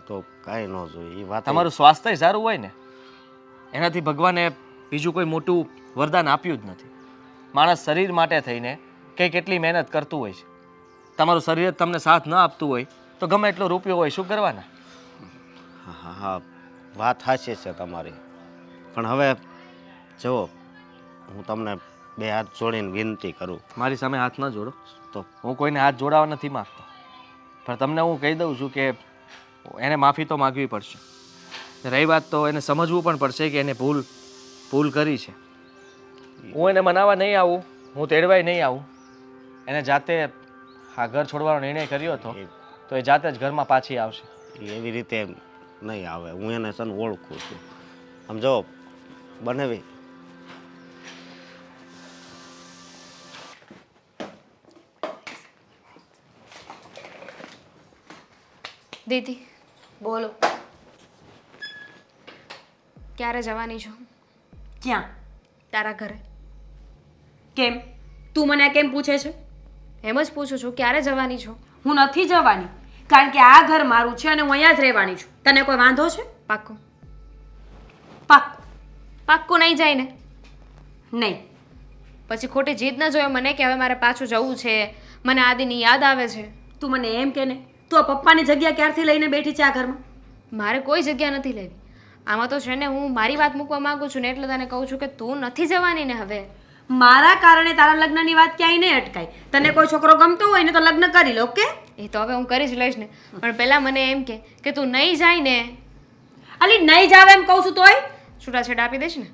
તો કાંઈ ન જોઈએ. એ વાત તમારું સ્વાસ્થ્ય સારું હોય ને એનાથી ભગવાને બીજું કોઈ મોટું વરદાન આપ્યું જ નથી. માણસ શરીર માટે થઈને કેટલી મહેનત કરતું હોય છે. તમારું શરીર જ તમને સાથ ન આપતું હોય તો ગમે એટલો રૂપિયો હોય શું કરવાના? હા હા, વાત સાચી છે તમારી, પણ હવે જુઓ, હું તમને 2 હાથ જોડીને વિનંતી કરું. મારી સામે હાથ ન જોડો. તો હું કોઈને હાથ જોડાવા નથી માગતો, પણ તમને હું કહી દઉં છું કે એને માફી તો માગવી પડશે. રહી વાત તો એને સમજવું પણ પડશે કે એને ભૂલ કરી છે. હું એને મનાવવા નહીં આવું, હું તેડવાય નહીં આવું. એને જાતે આ ઘર છોડવાનો નિર્ણય કર્યો હતો તો એ જાતે જ ઘરમાં પાછી આવશે. એ એવી રીતે નહીં આવે. હું એને સન ઓળખું છું. સમજો બનેવી. દીદી બોલો. ક્યારે જવાની છો ક્યાં? તારા ઘરે? કેમ? તું મને કેમ પૂછે છે? એમ જ પૂછું છું, ક્યારે જવાની છો? હું નથી જવાની, કારણ કે આ ઘર મારું છે અને હું અહીંયા જ રહેવાની છું. તને કોઈ વાંધો છે? પાક્કું? પાક્કું. પાક્કું નહીં જાય ને? નહીં. પછી ખોટી જીદ ન જોયો મને કે હવે મારે પાછું જવું છે, મને આદિની યાદ આવે છે. તું મને એમ કે ને, તું આ પપ્પાની જગ્યા ક્યારથી લઈને બેઠી છે આ ઘરમાં? મારે કોઈ જગ્યા નથી લેવી. આમાં તો છે ને હું મારી વાત મૂકવા માંગુ છું ને એટલે તને કહું છું કે તું નથી જવાની ને હવે. મારા કારણે તારા લગ્નની વાત ક્યાંય નહીં અટકાય. તને કોઈ છોકરો ગમતો હોય ને તો લગ્ન કરી લો, ઓકે? એ તો હવે હું કરી જ લઈશ ને, પણ પહેલા મને એમ કે તું નહીં જાય ને. અલી નહીં જાવ એમ કહું છું તોય છૂટાછેડા આપી દઈશ ને?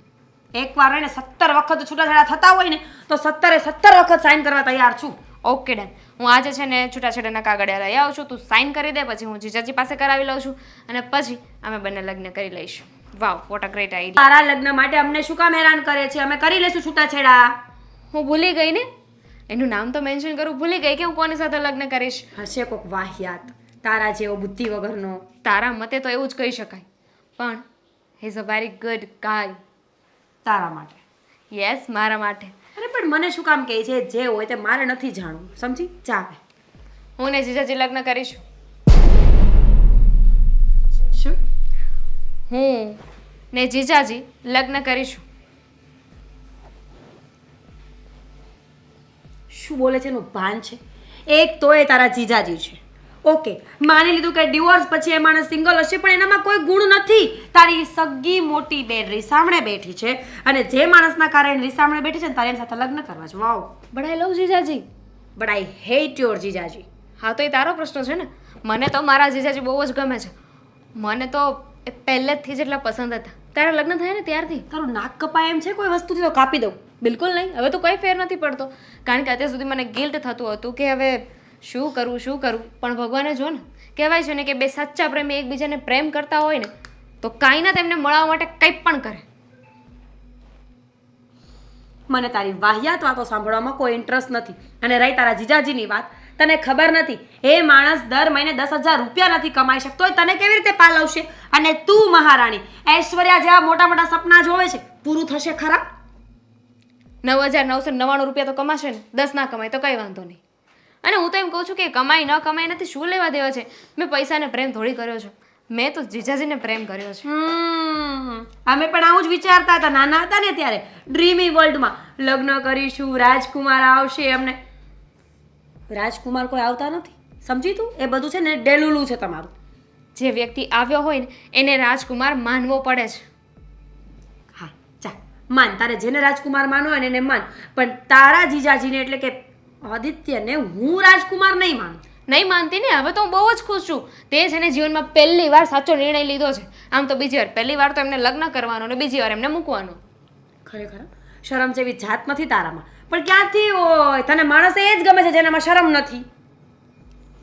એકવાર એને 17 વખત છૂટાછેડા થતા હોય ને તો 17 વખત સાઈન કરવા તૈયાર છું. Okay done. હું આજે છે ને છૂટાછેડાના કાગળિયા લઈ આવું છું, તું સાઈન કરી દે, પછી હું જીજાજી પાસે કરાવી લઉં છું અને પછી અમે બંને લગ્ન કરી લઈશું. વાવ, વોટ અ ગ્રેટ આઈડિયા. તારા લગ્ન માટે અમને શું કામ હેરાન કરે છે? અમે કરી લેશું છૂટાછેડા. હું ભૂલી ગઈ ને, એનું નામ તો મેન્શન કરું ભૂલી ગઈ કે હું કોની સાથે લગ્ન કરીશ. હશે કોક વાહિયાત તારા જેવો બુદ્ધિ વગરનો. તારા મતે તો એવું જ કહી શકાય, પણ he is a very good guy. તારા માટે. યસ, મારા માટે. અરે પણ મને શું કામ કહે છે? જે હોય તે મારે નથી જાણવું, સમજી? ચાલે. હું ને જીજાજી લગ્ન કરીશું. શું? હું ને જીજાજી લગ્ન કરીશું. શું બોલે છે એનું ભાન છે? એક તો એ તારા જીજાજી છે, ઓકે, માની લીધું કે ડિવોર્સ પછી એ માણસ સિંગલ હશે, પણ એનામાં કોઈ ગુણ નથી. તારી સગી મોટી બેન રીસામણે બેઠી છે અને જે માણસના કારણે રીસામણે બેઠી છે ને તારે એની સાથે લગ્ન કરવા છે. વાવ. બટ આઈ લવ જીજાજી. બટ આઈ હેટ યોર જીજાજી. હા તો એ તારો પ્રશ્ન છે ને. મને તો મારા જીજાજી બહુ જ ગમે છે. મને તો એ પહેલેથી જ એટલા પસંદ હતા. તારા લગ્ન થયા ને ત્યારથી. તારું નાક કપાય એમ છે કોઈ વસ્તુથી તો કાપી દઉં. બિલકુલ નહીં, હવે તો કોઈ ફેર નથી પડતો, કારણ કે અત્યાર સુધી મને ગિલ્ટ થતું હતું કે હવે શું કરું. પણ ભગવાને જો ને, કહેવાય છે ને કે બે સાચા પ્રેમી એકબીજાને પ્રેમ કરતા હોય ને તો કાંઈ ના તેમને મળવા માટે કંઈ પણ કરે. મને તારી વાહિયાત વાતો સાંભળવામાં કોઈ ઇન્ટરેસ્ટ નથી. અને રહી તારા જીજાજીની વાત, તને ખબર નથી એ માણસ દર મહિને 10,000 રૂપિયા નથી કમાઈ શકતો હોય, તને કેવી રીતે પાલવશે? અને તું મહારાણી ઐશ્વર્યા જેવા મોટા મોટા સપના જોવે છે, પૂરું થશે ખરા? 9,999 રૂપિયા તો કમાશે ને, 10 ના કમાય તો કંઈ વાંધો નહીં. અને હું તો એમ કહું છું કે કમાઈ ન કમાઈ નથી શું લેવા દેવા છે. મેં પૈસાને પ્રેમ થોડી કર્યો છે, મેં તો જીજાજીને પ્રેમ કર્યો છે. અમે પણ આવું જ વિચારતા હતા નાના હતા ને ત્યારે, ડ્રીમી વર્લ્ડમાં લગ્ન કરીશું, રાજકુમાર આવશે. અમને રાજકુમાર કોઈ આવતા નથી, સમજી તું? એ બધું છે ને ડેલુલું છે તમારું. જે વ્યક્તિ આવ્યો હોય ને એને રાજકુમાર માનવો પડે છે. હા ચાલ માન, તારે જેને રાજકુમાર માનો હોય ને એને માન, પણ તારા જીજાજીને એટલે કે આદિત્યને હું રાજકુમાર નહીં માનું. નહીં માનતી ને, હવે તો હું બહુ જ ખુશ છું. તે છે ને જીવનમાં પહેલી વાર સાચો નિર્ણય લીધો છે. આમ તો બીજી વાર, પહેલી વાર તો એમને લગ્ન કરવાનો ને બીજી વાર એમને મૂકવાનો. ખરેખર શરમ જેવી જાત નથી તારામાં. પણ ક્યાંથી હોય? તને માણસ એ જ ગમે છે જેનામાં શરમ નથી.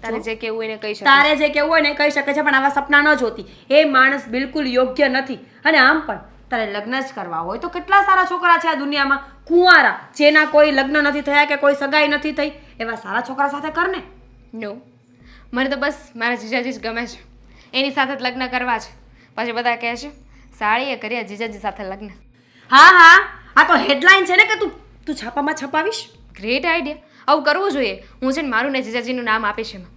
તારે જે કેવું એને કહી શકે. તારે જે કેવું હોય ને કહી શકે છે, પણ આવા સપના ન જોતી. એ માણસ બિલકુલ યોગ્ય નથી. અને આમ પણ તારે લગ્ન જ કરવા હોય તો કેટલા સારા છોકરા છે આ દુનિયામાં, કુંવારા, જેના કોઈ લગ્ન નથી થયા કે કોઈ સગાઈ નથી થઈ, એવા સારા છોકરા સાથે કરને. નો, મને તો બસ મારા જીજાજી જ ગમે છે, એની સાથે જ લગ્ન કરવા છે. પછી બધા કહે છે સાળીએ કર્યા જીજાજી સાથે લગ્ન. હા, આ તો હેડલાઇન છે ને કે તું છાપામાં છપાવીશ. ગ્રેટ આઈડિયા, આવું કરવું જોઈએ. હું છે ને મારું ને જીજાજીનું નામ આપીશ એમાં.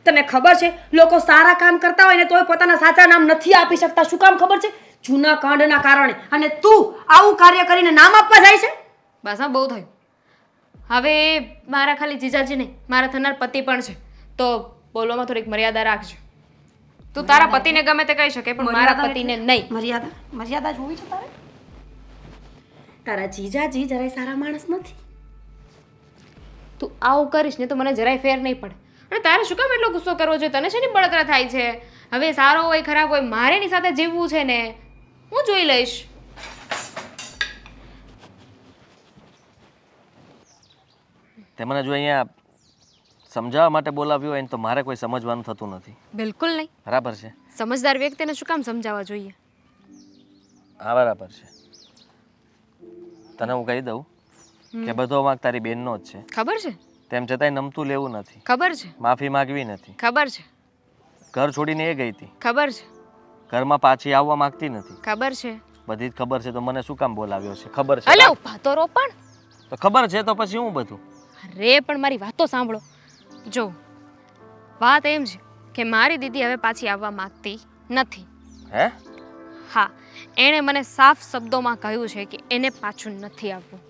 તને ખબર છે લોકો સારા કામ કરતા હોય ને તોય પોતાના સાચા નામ નથી આપી શકતા. શું કામ ખબર છે? જૂના કાંડના કારણે. અને તું આવું કાર્ય કરીને નામ આપવા જાય છે. બસ હા, બહુ થયું. હવે મારા ખાલી જીજાજી નહીં, મારા થનાર પતિ પણ છે, તો બોલવામાં થોડીક મર્યાદા રાખજો. તું તારા પતિને ગમે તે કહી શકે, પણ મારા પતિને નહીં. મર્યાદા જોવી છે તારે? તારા જીજાજી જરાય સારા માણસ નથી. તું આવું કરીશ ને તો મને જરાય ફેર નહીં પડે. અને તારે શું કામ એટલો ગુસ્સો કરવો જોઈએ? તને શેની બળતરા થાય છે? હવે સારો હોય ખરાબ હોય, મારે એની સાથે જીવવું છે ને, હું જોઈ લઈશ. તે મને જો અહીંયા સમજાવવા માટે બોલાવ્યો હોય ને તો મારે કોઈ સમજવાનું થતું નથી. બિલકુલ નહીં. બરાબર છે? સમજદાર વ્યક્તિને શું કામ સમજાવવા જોઈએ? હા બરાબર છે. તને હું કહી દઉં કે બધો વાંક તારી બેનનો જ છે. ખબર છે, તેમ છતાંય નમતું લેવું નથી, ખબર છે, માફી માગવી નથી. ખબર છે, ઘર છોડીને એ ગઈ હતી, ખબર છે, ઘરમાં પાછી આવવા માંગતી નથી. ખબર છે. બધી જ ખબર છે તો મને શું કામ બોલાવ્યો છે? ખબર છે અલે ઉભા તો રો પણ. તો ખબર છે તો પછી હું બધું. અરે પણ મારી વાતો સાંભળો. જો વાત એમ છે કે મારી દીદી હવે પાછી આવવા માંગતી નથી. હે? હા, એણે મને સાફ શબ્દોમાં કહ્યું છે કે એને પાછું નથી આવવું.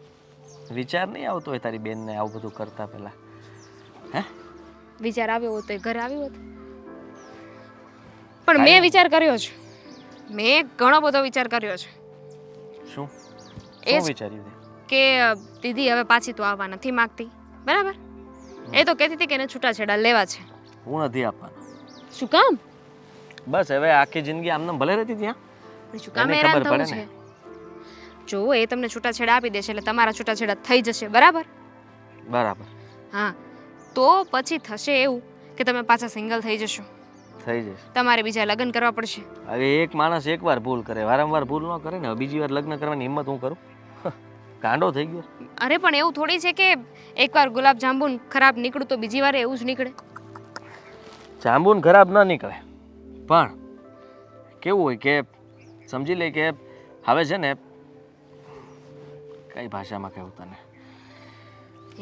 વિચાર નહીં આવતો હોય તારી બેનને આવું બધું કરતા પહેલા? હે? વિચાર આવ્યો હોત તો એ ઘરે આવ્યો હોત. પણ મેં વિચાર કર્યો છે, મેં ઘણો બધો વિચાર કર્યો છે શું એ શું જ. વિચાર્યું તે? કે દીદી હવે પાછી તો આવવા નથી માંગતી, બરાબર? એ તો કહેતી હતી કે એને છૂટાછેડા લેવા છે. હું નથી આપવાનો. શું કામ? બસ હવે આખી જિંદગી આમને ભલે રહેતી ત્યાં. પણ શું કામ એને હેરાન ખબર થવું પડે છે? જો એ તમને છૂટાછેડા આપી દેશે એટલે તમારા છૂટાછેડા થઈ જશે, બરાબર? બરાબર હા, તો પછી થશે એવું કે તમે પાછા સિંગલ થઈ જશો. થઈ જશે. તમારે બીજા લગ્ન કરવા પડશે. હવે એક માણસ એકવાર ભૂલ કરે, વારંવાર ભૂલ ન કરે ને. હવે બીજી વાર લગ્ન કરવાની હિંમત હું કરું? ગાંડો થઈ ગયો. અરે પણ એવું થોડી છે કે એકવાર ગુલાબ જાંબુ ખરાબ નીકળું તો બીજી વાર એવું જ નીકળે. જાંબુન ખરાબ ન નીકળે, પણ કેવું હોય કે સમજી લે કે હવે છે ને, કઈ ભાષામાં કહું તને,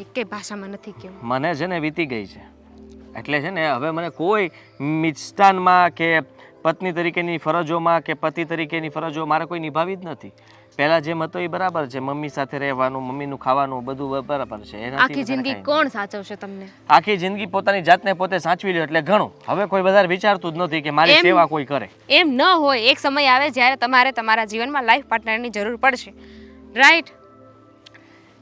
એકેય ભાષામાં નથી કેવું. મને છે ને વીતી ગઈ છે. એટલે છે ને હવે મને કોઈ મિષ્ટાનમાં કે પત્ની તરીકેની ફરજોમાં કે પતિ તરીકેની ફરજો મારે કોઈ નિભાવી જ નથી. પહેલા જેમ હતો એ બરાબર છે, મમ્મી સાથે રહેવાનું, મમ્મીનું ખાવાનું બધું બરાબર છે. એનાથી આખી વધારે જિંદગી કાંઈ કોણ સાચવશે તમને? નહીં. આખી જિંદગી પોતાની જાતને પોતે સાચવી લ્યો એટલે ઘણું. હવે કોઈ વધારે વિચારતું જ નથી કે મારી એમ- સેવા કોઈ કરે. એમ ન હોય. એક સમય આવે જ્યારે તમારે તમારા જીવનમાં લાઈફ પાર્ટનરની જરૂર પડશે, રાઈટ?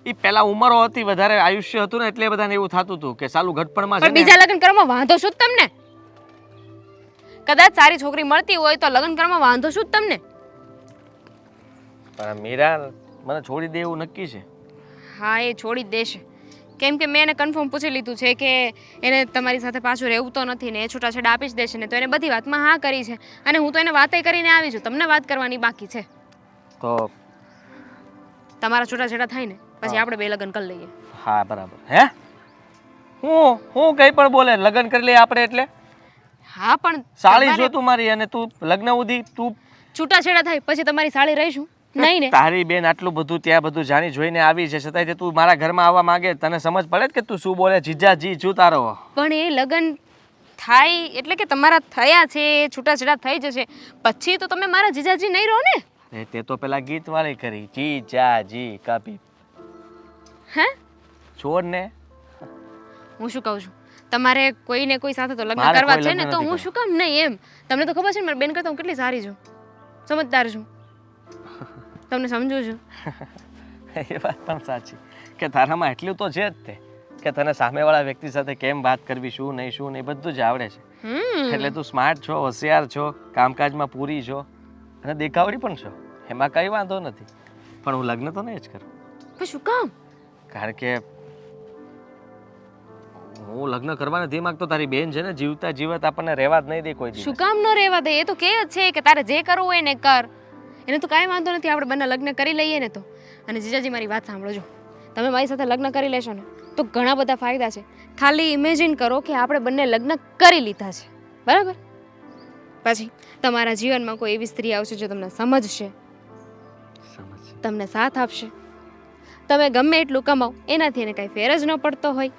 એ પહેલા ઉંમરો હતી, વધારે આયુષ્ય હતું ને એટલે બધાને એવું થતું હતું કે સાલું ઘટપણમાં છે પણ ને. બીજા લગ્ન કરવામાં વાંધો શું જ તમને? કદાચ સારી છોકરી મળતી હોય તો લગ્ન કરવામાં વાંધો શું જ તમને? પણ મીરા મને છોડી દે એવું નક્કી છે. હા, એ છોડી જ દેશે. કેમ કે મેં એને કન્ફર્મ પૂછી લીધું છે કે એને તમારી સાથે પાછું રહેવું તો નથી ને એ છૂટાછેડા આપી જ દેશે ને. તો એને બધી વાતમાં હા કરી છે અને હું તો એને વાતે કરીને આવી છું. તમને વાત કરવાની બાકી છે. તો તમારા છૂટાછેડા થાય ને પછી આપણે બે લગ્ન કરી લઈએ. હા બરાબર. હે? હું કઈ પણ બોલે લગ્ન કરી લઈએ આપણે એટલે? હા પણ સાળી તમારે જો તું મારી અને તું લગ્ન ઉધી તું છૂટાછેડા થાય પછી તમારી સાળી રહીશું નહીં ને? તારી બેન આટલું બધું ત્યાં બધું જાણી જોઈને આવી છે છતાંય તું મારા ઘરમાં આવવા માંગે, તને સમજ પડે કે તું શું બોલે? જીજાજી છું તારો. પણ એ લગ્ન થાય એટલે કે તમારા થયા છે, છૂટાછેડા થઈ જશે પછી તો તમે મારા જીજાજી નહીં રહો ને? એ તે તો પેલા ગીત વાળી કરી, જીજાજી કભી. હે? છોડ ને. હું શું કહું છું, તમારે કોઈને કોઈ સાથે તો લગ્ન મારે કરવા કોઈ છે લગ્ન ને તો નથી હું શું કામ નહીં એમ? તમને તો ખબર છે ને મારી બેન કરતા હું કેટલી સારી છું, સમજદાર છું, તમને સમજુ છું. એ વાત પણ સાચી કે તારામાં એટલું તો છે જ તે કે તને સામેવાળા વ્યક્તિ સાથે કેમ વાત કરવી, શું નહીં બધું જ આવડે છે. એટલે તું સ્માર્ટ છો, હોશિયાર છો, કામકાજમાં પૂરી છો અને દેખાવડી પણ છો. એમાં કંઈ વાંધો નથી. પણ હું લગ્ન તો નહીં જ કરું. પણ શું કામ? કારણ કે હું લગ્ન કરવા નથી માંગતો. તારી બેન છે ને જીવતા જીવત આપણને રહેવા જ નહીં દે કોઈ દિવસ. શું કામ ન રહેવા દે? એ તો કે જ છે કે તારે જે કરવું હોય ને કર, એને તો કાંઈ વાંધો નથી. આપણે બંને લગ્ન કરી લઈએ ને તો. અને જીજાજી મારી વાત સાંભળો, તમે મારી સાથે લગ્ન કરી લેશો ને તો ઘણા બધા ફાયદા છે. ખાલી ઇમેજિન કરો કે આપણે બંને લગ્ન કરી લીધા છે, બરાબર? પછી તમારા જીવનમાં કોઈ એવી સ્ત્રી આવશે જે તમને સમજશે, સમજ. તમને સાથ આપશે. તમે ગમે એટલું કમાઓ એનાથી એને કાંઈ ફેર જ ન પડતો હોય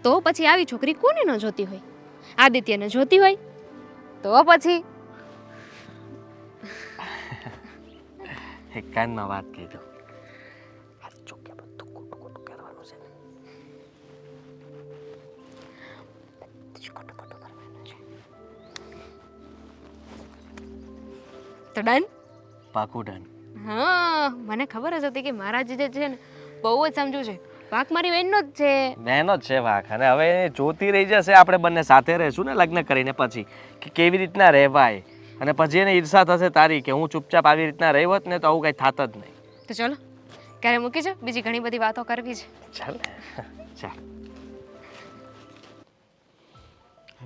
તો પછી આવી છોકરી કોને ન જોતી હોય? આદિત્યને જોતી હોય તો પછી એક કાનમાં વાત કહી દો. હાથ ચોકે બધું ખોટું ખોટું કરવાનું છે ને. બધું ખોટું ખોટું કરવાનું છે. તો ડન? પાકું ડન. હા, મને ખબર જ હતી કે મારા જીજે છે ને બહુ જ સમજુ છે. વાક મારી બહેનનો જ છે. બહેનો જ છે વાક. અને હવે એ જોતી રહી જશે આપણે બંને સાથે રહીશું ને લગ્ન કરીને પછી કે કેવી રીતના રહેવાય. અને પછી એને ઈર્ષા થશે તારી કે હું ચૂપચાપ આવી રીતના રહી હોત ને તો આવું કંઈ થાત જ નહીં. તો ચલો ક્યારે મૂકી છે, બીજી ઘણી બધી વાતો કરવી છે. ચાલ. ચાલ.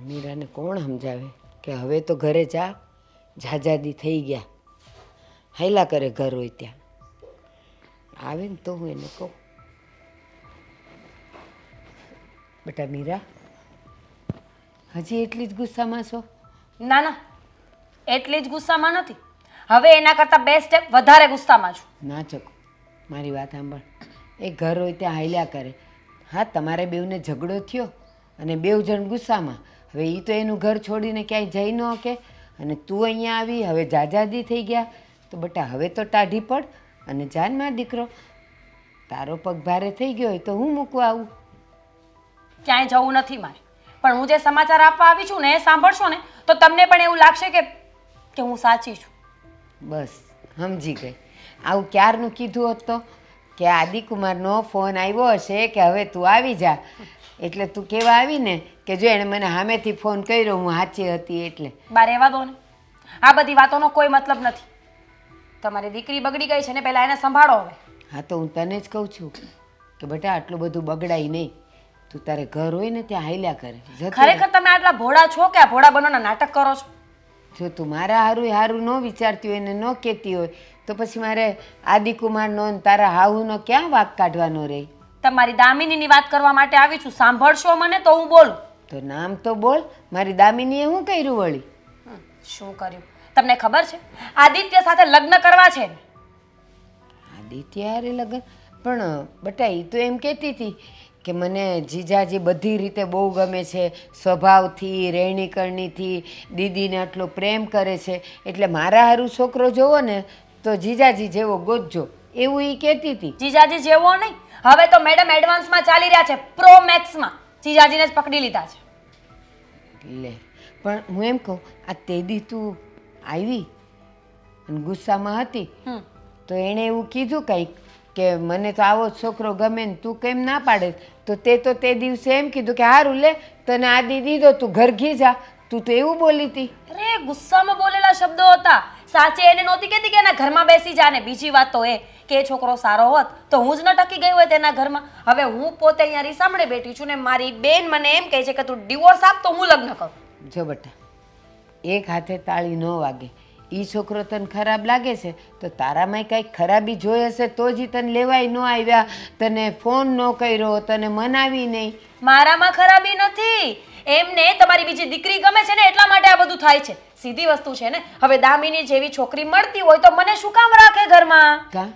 મીરાને કોણ સમજાવે કે હવે તો ઘરે જા, ઝાઝાદી થઈ ગયા, હાયલા કરે ઘર હોય ત્યાં. આવે ને તો હું એને કહું, બેટા મીરા, હજી એટલી જ ગુસ્સામાં છો? ના ના, એટલી જ ગુસ્સામાં નથી. હવે એના કરતાં 2 સ્ટેપ વધારે ગુસ્સામાં છું. ના ચકો, મારી વાત સાંભળ. એ ઘર હોય ત્યાં હાલ્યા કરે. હા, તમારે બેવને ઝઘડો થયો અને બેવ જણ ગુસ્સામાં. હવે એ તો એનું ઘર છોડીને ક્યાંય જઈ ન શકે, અને તું અહીંયા આવી, હવે જાજાદી થઈ ગયા. તો બેટા હવે તો ટાઢી પડ અને જાનમાં દીકરો, તારો પગ ભારે થઈ ગયો હોય તો હું મૂકવા આવું? ક્યાંય જવું નથી મારે, પણ હું જે સમાચાર આપવા આવી છું ને એ સાંભળશો ને તો તમને પણ એવું લાગશે કે હું સાચી છું. બસ સમજી ગઈ. આવું ક્યારનું કીધું હોત તો કે આદિકુમારનો ફોન આવ્યો હશે કે હવે તું આવી જા, એટલે તું કહેવા આવી ને કે જો એણે મને સામેથી ફોન કર્યો, હું સાચી હતી એટલે. બા રહેવા દો ને, આ બધી વાતોનો કોઈ મતલબ નથી. તમારી દીકરી બગડી ગઈ છે ને, પહેલાં એને સંભાળો હવે. હા તો હું તને જ કહું છું કે બેટા આટલું બધું બગડાય નહીં. તું તારે ઘર હોય ને ત્યાં હાલ્યા કરે. જતી રહે. ખરેખર તમે આટલા ભોળા છો કે આ ભોળા બનવાના નાટક કરો છો? જો તું મારા હારું ન વિચારતી હોય ને ન કહેતી હોય તો પછી મારે આદિકુમારનો ને તારા હાહુનો ક્યાં વાંક કાઢવાનો રહે? તમારી દામિનીની વાત કરવા માટે આવી છું. સાંભળશો મને તો હું બોલું. તો નામ તો બોલ. મારી દામિનીએ શું કર્યું વળી? શું કર્યું તમને ખબર છે? આદિત્ય સાથે લગ્ન કરવા છે ને. આદિત્ય હારે લગન? પણ બટા એ તો એમ કહેતી હતી કે મને જીજાજી બધી રીતે બહુ ગમે છે, સ્વભાવથી, રહેણી કરણીથી, દીદીને આટલો પ્રેમ કરે છે, એટલે મારા હારું છોકરો જોવો ને તો જીજાજી જેવો ગોતજો, એવું એ કહેતી હતી. જીજાજી જેવો નહીં, હવે તો મેડમ એડવાન્સમાં ચાલી રહ્યા છે, પ્રો મેક્સમાં. જીજાજીને જ પકડી લીધા છે. લે પણ હું એમ કહું, આ તેદી તું આવી અને ગુસ્સામાં હતી તો એણે એવું કીધું કંઈક કે મને તો આવો જ છોકરો ગમે ને તું કેમ ના પાડે? તો તે દિવસે એમ કીધું કે હારું લે તને આદિ દીધો, તું ઘર ઘી જા. તું તો એવું બોલી હતી. અરે ગુસ્સામાં બોલેલા શબ્દો હતા. સાચે એને નહોતી કહેતી કે એના ઘરમાં બેસી જા. ને બીજી વાત તો એ કે એ છોકરો સારો હોત તો હું જ ન ટકી ગઈ હોત એના ઘરમાં. હવે હું પોતે અહીંયા રીસામણે બેઠી છું ને મારી બેન મને એમ કહે છે કે તું ડિવોર્સ આપ તો હું લગ્ન કરું. જો બેટા, એક હાથે તાળી ન વાગે. એ છોકરો તને ખરાબ લાગે છે તો તારામાં કંઈક ખરાબી જોઈ હશે તો જ તને લેવાય ન આવ્યા, તને ફોન ન કર્યો, તને મનાવી નહીં. મારામાં ખરાબી નથી. એમને તમારી બીજી દીકરી ગમે છે ને એટલા માટે આ બધું થાય છે. સીધી વસ્તુ છે ને. હવે દામિની જેવી છોકરી મળતી હોય તો મને શું કામ રાખે ઘરમાં? કા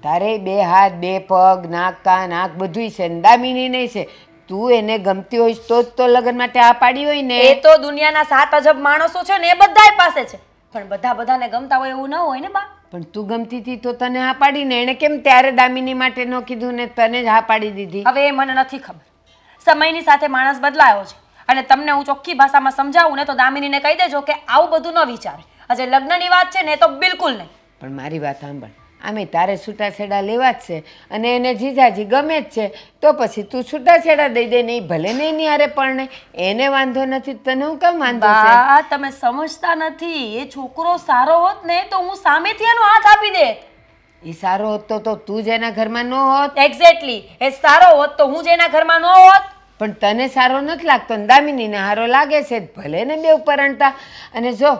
તારે 2 હાથ 2 પગ, નાક કાન આંખ બધુંય છે ને દામિની નહીં છે. તું એને ગમતી હોઈશ તો જ તો લગ્ન માટે આ પાડી હોય ને. એ તો દુનિયાના 7 અજબ માણસો છે ને એ બધાય પાસે છે, પણ બધાને ગમતા હોય એવું ન હોય ને બા. પણ તું ગમતી હતી તો તને હા પાડીને એણે કેમ ત્યારે દામિની માટે ન કીધું ને તને જ હા પાડી દીધી? હવે એ મને નથી ખબર. સમયની સાથે માણસ બદલાયો છે અને તમને હું ચોખ્ખી ભાષામાં સમજાવું ને તો દામિનીને કહી દેજો કે આવું બધું ન વિચારે. આજે લગ્નની વાત છે ને તો બિલકુલ નહીં. પણ મારી વાત સાંભળ, આમે તારે છૂટાછેડા લેવા જ છે અને એને જીજાજી ગમે જ છે તો પછી તું છૂટાછેડા દઈ દે. નહીં ભલે નહીં ની હારે પણ એને વાંધો નથી, તને હું કેમ વાંધો છે? બા તમે સમજતા નથી. એ છોકરો સારો હોત ને તો હું સામેથી એનો હાથ આપી દે. એ સારો હોત તો તું જ એના ઘરમાં ન હોત. એક્ઝેક્ટલી. એ સારો હોત તો હું જ એના ઘરમાં ન હોત. પણ તને સારો નથી લાગતો ને દામિનીને સારો લાગે છે, ભલે ને બેવ પરણતા. અને જો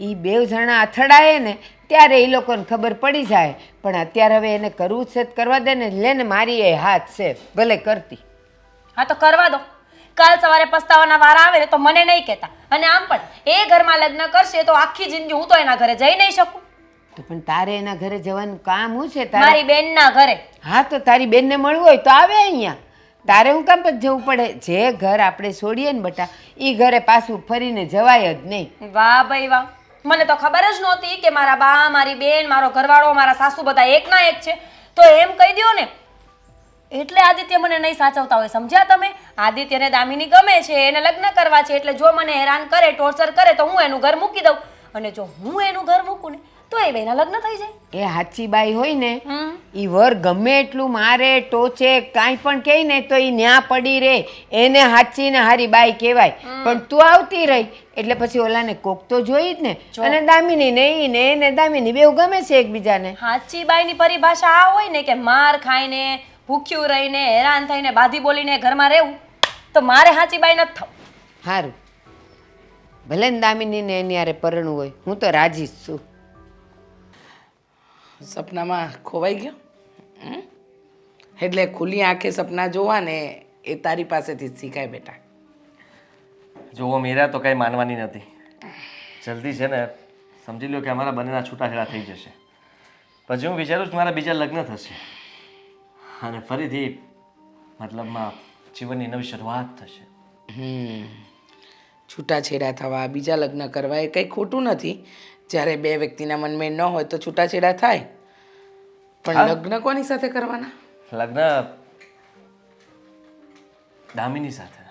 એ બેવ જણા અથડાય ને ત્યારે એ લોકોને ખબર પડી જાય, પણ અત્યારે હવે એને કરવું છે તો કરવા દે ને. લે ને મારી એ હાથ છે, ભલે કરતી. હા તો કરવા દો. કાલ સવારે પસ્તાવાના વાર આવે ને તો મને નહીં કહેતા. અને આમ પણ એ ઘરમાં લગ્ન કરશે તો આખી જિંદગી હું તો એના ઘરે જઈ નહીં શકું. તો પણ તારે એના ઘરે જવાનું કામ શું છે મારી બેનના ઘરે. હા તો તારી બેનને મળવું હોય તો આવે અહીંયા. તારે હું કામ પછી જવું પડે? જે ઘર આપણે છોડીએ ને બટા એ ઘરે પાછું ફરીને જવાય જ નહીં. વાહ ભાઈ વાહ. મને તો ખબર જ નહોતી કે મારા બા, મારી બેન, મારો ઘરવાળો, મારા સાસુ બધા એકના એક છે. તો એમ કહી દો ને. એટલે આદિત્ય મને નહીં સાચવતા હોય, સમજ્યા તમે? આદિત્યને દામિની ગમે છે, એને લગ્ન કરવા છે, એટલે જો મને હેરાન કરે, ટોર્ચર કરે તો હું એનું ઘર મૂકી દઉં. અને જો હું એનું ઘર મૂકું ને તો એ બેના લગ્ન થઈ જાય. એ હાચી બાઈ હોય ને એ વર ગમે એટલું મારે ટોચે કાંઈ પણ કહે ને તો એ ન્યા પડી રહે, એને હાચી ને હારી બાઈ કહેવાય. પણ તું આવતી રહી એટલે પછી ઓલાને કોક તો જોઈ જ ને. અને દામિની ને ઈ ને એને દામિની બેવ ગમે છે એકબીજાને. હાચી બાઈની પરિભાષા આ હોય ને કે માર ખાઈને ભૂખ્યું રહીને હેરાન થઈને બાધી બોલીને ઘરમાં રહેવું તો મારે સાચી બાઈ નથી થવું. સારું, ભલે ને દામિનીને એની હારે પરણવું હોય, હું તો રાજી જ છું. સપનામાં ખોવાઈ ગયો હમ? એટલે ખુલ્લી આંખે સપના જોવા ને એ તારી પાસેથી જ શીખાય બેટા. જુઓ મીરા, તો કંઈ માનવાની નથી. જલ્દી છે ને સમજી લો કે અમારા બંનેના છૂટાછેડા થઈ જશે. પછી હું વિચારું છું મારા બીજા લગ્ન થશે અને ફરીથી મતલબમાં જીવનની નવી શરૂઆત થશે. છૂટાછેડા થવા, બીજા લગ્ન કરવા એ કંઈ ખોટું નથી. જ્યારે બે વ્યક્તિના મનમાં ન હોય તો છૂટાછેડા થાય. પણ લગ્ન કોની સાથે કરવાના? લગ્ન દામિની સાથે.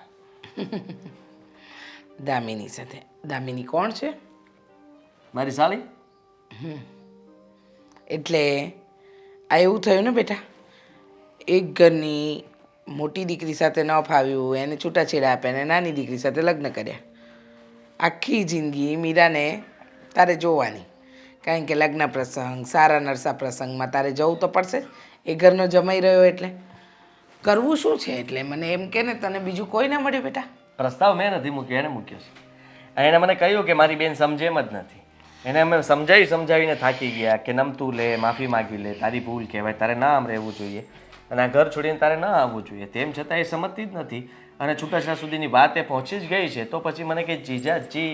દામિની સાથે. દામિની કોણ છે? મારી સાળી. એટલે આ એવું થયું ને બેટા, એક ઘરની મોટી દીકરી સાથે ન ફાવ્યું, એને છૂટાછેડા આપ્યા ને નાની દીકરી સાથે લગ્ન કર્યા. આખી જિંદગી મીરાને તારે જોવાની, કારણ કે લગ્ન પ્રસંગ, સારા નરસા પ્રસંગમાં તારે જવું તો પડશે જ. એ ઘરનો જમાઈ રહ્યો એટલે કરવું શું છે? એટલે મને એમ કે ને તને બીજું કોઈ ના મળ્યું બેટા? પ્રસ્તાવ મેં નથી મૂક્યો, એને મૂક્યો છે. એણે મને કહ્યું કે મારી બેન સમજે એમ જ નથી. એને અમે સમજાવીને થાકી ગયા કે નમતું લે, માફી માગી લે, તારી ભૂલ કહેવાય, તારે ના આમ રહેવું જોઈએ અને આ ઘર છોડીને તારે ના આવવું જોઈએ. તેમ છતાં એ સમજતી જ નથી અને છૂટાછેડા સુધીની વાત એ પહોંચી જ ગઈ છે. તો પછી મને કે જીજાજી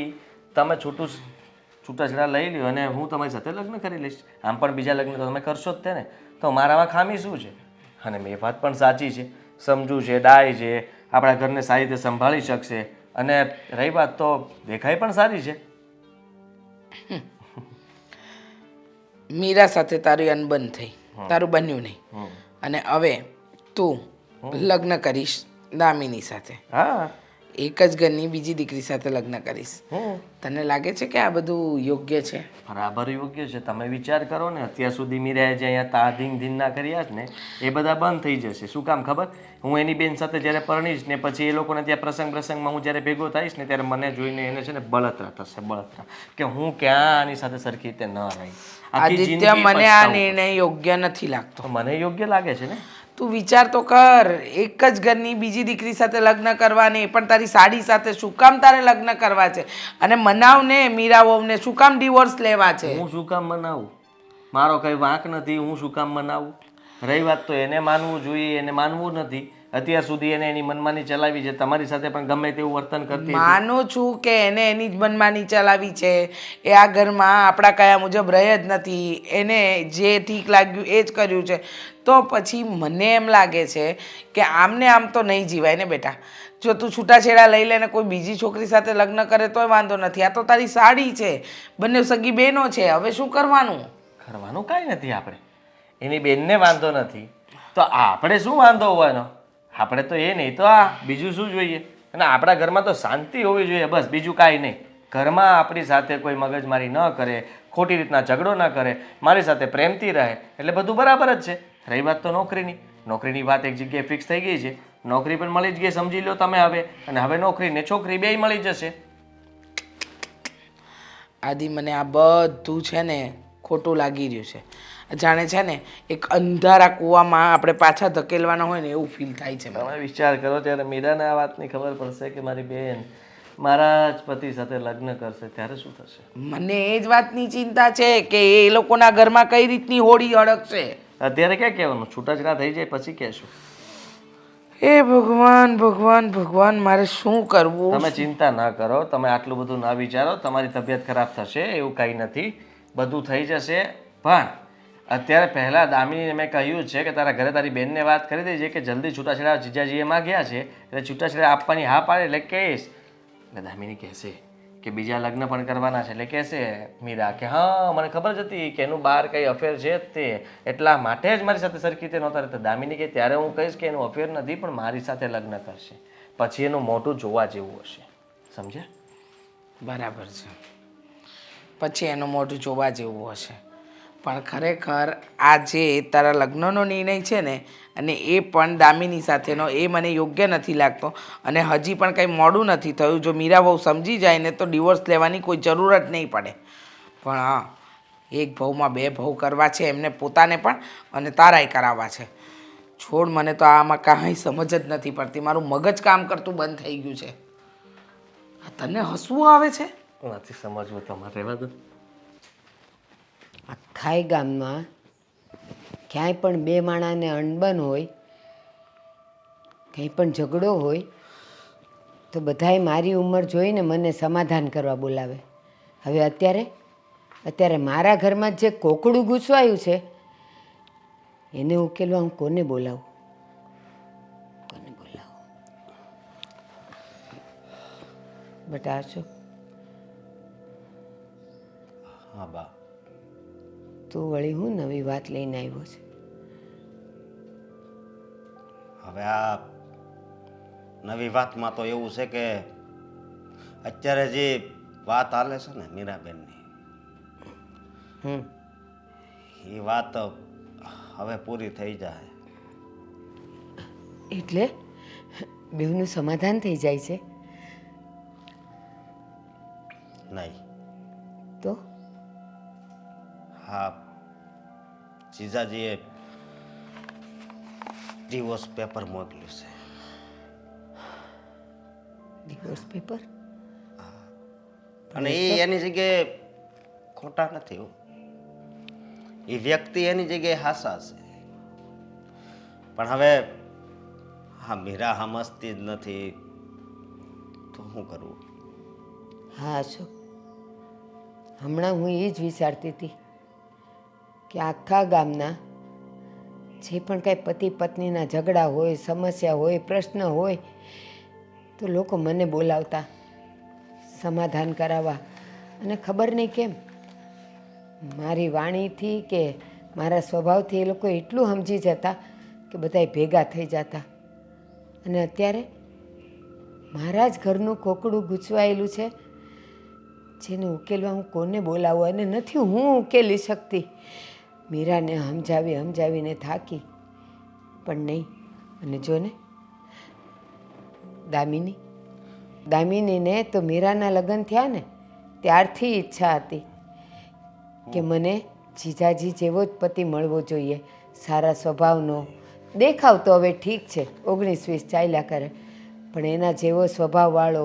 તમે છૂટાછેડા લઈ લ્યો અને હું તમારી સાથે લગ્ન કરી લઈશ. આમ પણ બીજા લગ્ન તો તમે કરશો જ તે ને, તો મારામાં ખામી શું છે? અને મેં વાત પણ સાચી છે, સમજુ છે, ડાય છે, આપણા ઘરને સારી રીતે સંભાળી શકશે અને રહી વાત તો દેખાય પણ સારી છે. મીરા સાથે તારી અનબન થઈ, તારું બન્યું નહીં અને હવે તું લગ્ન કરીશ દામિની સાથે. હા, એક જ ઘરની બીજી દીકરી સાથે લગ્ન કરીશ. તને લાગે છે કે આ બધું યોગ્ય છે? બરાબર યોગ્ય છે. તમે વિચાર કરો ને, અત્યાર સુધી મીરાએ જે અહીંયા તાધીન ધીનના કર્યા છે ને એ બધા બંધ થઈ જશે. શું કામ ખબર? હું એની બેન સાથે જ્યારે પરણીશ ને પછી એ લોકોને ત્યાં પ્રસંગમાં હું જ્યારે ભેગો થઈશ ને ત્યારે મને જોઈને એને છે ને બળતરા થશે, બળતરા કે હું ક્યાં આની સાથે સરખી રીતે ન રહી. આદિત્ય, મને આ નિર્ણય યોગ્ય નથી લાગતો. મને યોગ્ય લાગે છે ને. તું વિચાર તો કર, એક જ ઘરની બીજી દીકરી સાથે લગ્ન કરવાની, પણ તારી સાડી સાથે શું કામ તારે લગ્ન કરવા છે? અને મનાવને મીરા વહુને શું કામ ડિવોર્સ લેવા છે? હું શું કામ મનાવું? મારો કઈ વાંક નથી, હું શું કામ મનાવું? રહી વાત તો એને માનવું જોઈએ, એને માનવું નથી. અત્યાર સુધી એને એની મનમાની ચલાવી છે, તમારી સાથે પણ ગમે તેવું વર્તન કરતી હતી. માનું છું કે એને એની જ મનમાની ચલાવી છે. એ આ ઘરમાં આપણા કયા મુજબ રહે જ નથી, એને જે ઠીક લાગ્યું એ જ કર્યું છે. તો પછી મને એમ લાગે છે કે આમને આમ તો નહીં જીવાય ને બેટા. જો તું છૂટાછેડા લઈ લે ને કોઈ બીજી છોકરી સાથે લગ્ન કરે તોય વાંધો નથી. આ તો તારી સાડી છે, બંને સગી બહેનો છે, હવે શું કરવાનું? કરવાનું કાંઈ નથી. આપણે એની બેનને વાંધો નથી તો આપણે શું વાંધો હોવાનો? આપણે તો એ નહીં તો આ બીજું શું જોઈએ? અને આપણા ઘરમાં તો શાંતિ હોવી જોઈએ, બસ, બીજું કાંઈ નહીં. ઘરમાં આપણી સાથે કોઈ મગજમારી ન કરે, ખોટી રીતના ઝઘડો ન કરે, મારી સાથે પ્રેમથી રહે, એટલે બધું બરાબર જ છે. રહી વાત તો નોકરીની વાત એક જગ્યાએ ફિક્સ થઈ ગઈ છે. નોકરી પણ મળી જ ગઈ, સમજી લો તમે હવે. અને હવે નોકરી ને છોકરી બેય મળી જશે. આદિ, મને આ બધું છે ને ખોટું લાગી રહ્યું છે. જાણે છે ને એક અંધારા કૂવામાં આપણે પાછા ધકેલવાના હોય ને એવું ફીલ થાય છે. તમે વિચાર કરો ત્યારે મીરાને આ વાતની ખબર પડશે કે મારી બેન મારા જ પતિ સાથે લગ્ન કરશે, ત્યારે શું થશે? મને એ જ વાતની ચિંતા છે કે એ લોકોના ઘરમાં કઈ રીતની હોળી અડકશે. અત્યારે ક્યાં કહેવાનું? છૂટાછેડા થઈ જાય પછી કહેશું. હે ભગવાન, ભગવાન, ભગવાન, મારે શું કરવું? તમે ચિંતા ના કરો, તમે આટલું બધું ના વિચારો. તમારી તબિયત ખરાબ થશે એવું કંઈ નથી, બધું થઈ જશે. પણ અત્યારે પહેલાં દામિનીને મેં કહ્યું છે કે તારા ઘરે તારી બેનને વાત કરી દેજે કે જલ્દી છૂટાછેડા જીજાજીએ માગ્યા છે એટલે છૂટાછેડા આપવાની હા પાડે એટલે કહીશ. એટલે દામિની કહેશે કે બીજા લગ્ન પણ કરવાના છે. એટલે કહેશે મીરા કે હા, મને ખબર જ હતી કે એનું બહાર કંઈ અફેર છે જ તે, એટલા માટે જ મારી સાથે સરખી રીતે નહોતા રહેતા. દામિની કે ત્યારે હું કહીશ કે એનું અફેર નથી પણ મારી સાથે લગ્ન કરશે, પછી એનું મોઢું જોવા જેવું હશે. સમજ્યા? બરાબર છે, પછી એનું મોઢું જોવા જેવું હશે. પણ ખરેખર આ જે તારા લગ્નનો નિર્ણય છે ને, અને એ પણ દામિની સાથેનો, એ મને યોગ્ય નથી લાગતો. અને હજી પણ કંઈ મોડું નથી થયું. જો મીરા બહુ સમજી જાય ને તો ડિવોર્સ લેવાની કોઈ જરૂર જ નહીં પડે. પણ હા, એક ભવમાં બે ભવ કરવા છે એમને, પોતાને પણ અને તારાય કરાવવા છે. છોડ, મને તો આમાં કાંઈ સમજ જ નથી પડતી. મારું મગજ કામ કરતું બંધ થઈ ગયું છે. આ તને હસવું આવે છે? નથી સમજવું તમારે, રહેવા દો. આખાય ગામમાં ક્યાંય પણ બે માણાને અણબન હોય, કંઈ પણ ઝઘડો હોય તો બધાય મારી ઉંમર જોઈને મને સમાધાન કરવા બોલાવે. હવે અત્યારે મારા ઘરમાં જે કોકડું ગૂંચવાયું છે એને ઉકેલવા હું કોને બોલાવું? બટા અશોક, હા બા. તું વળી હું નવી વાત લઈને આવ્યો છે? હવે આ નવી વાતમાં તો એવું છે કે અત્યારે જે વાત હાલે છે ને મીરાબેનની, એ વાત હવે પૂરી થઈ જાય. એટલે બેવનું સમાધાન થઈ જાય છે? નહીં. તો હા, જીજાજીએ ડિવોર્સ પેપર મોકલ્યું છે. Divorce paper? અને એ એની જગ્યાએ ખોટા નથી હો. એ વ્યક્તિ એની જગ્યાએ હાસા છે. પણ હવે હા, મીરા સમજતી જ નથી તો શું કરવું? હા અશોક, હમણાં હું એ જ વિચારતી હતી કે આખા ગામના જે પણ કાંઈ પતિ પત્નીના ઝઘડા હોય, સમસ્યા હોય, પ્રશ્ન હોય તો લોકો મને બોલાવતા સમાધાન કરાવવા. અને ખબર નહીં કેમ મારી વાણીથી કે મારા સ્વભાવથી એ લોકો એટલું સમજી જતા કે બધાય ભેગા થઈ જતા. અને અત્યારે મારા જ ઘરનું કોકડું ગૂંચવાયેલું છે જેને ઉકેલવા હું કોને બોલાવું? અને નથી હું ઉકેલી શકતી. મીરાને સમજાવીને થાકી, પણ નહીં. અને જો ને દામિનીને તો મીરાના લગ્ન થયા ને ત્યારથી ઈચ્છા હતી કે મને જીજાજી જેવો જ પતિ મળવો જોઈએ, સારા સ્વભાવનો. દેખાવ તો હવે ઠીક છે, 19-20 ચાલ્યા કરે, પણ એના જેવો સ્વભાવવાળો,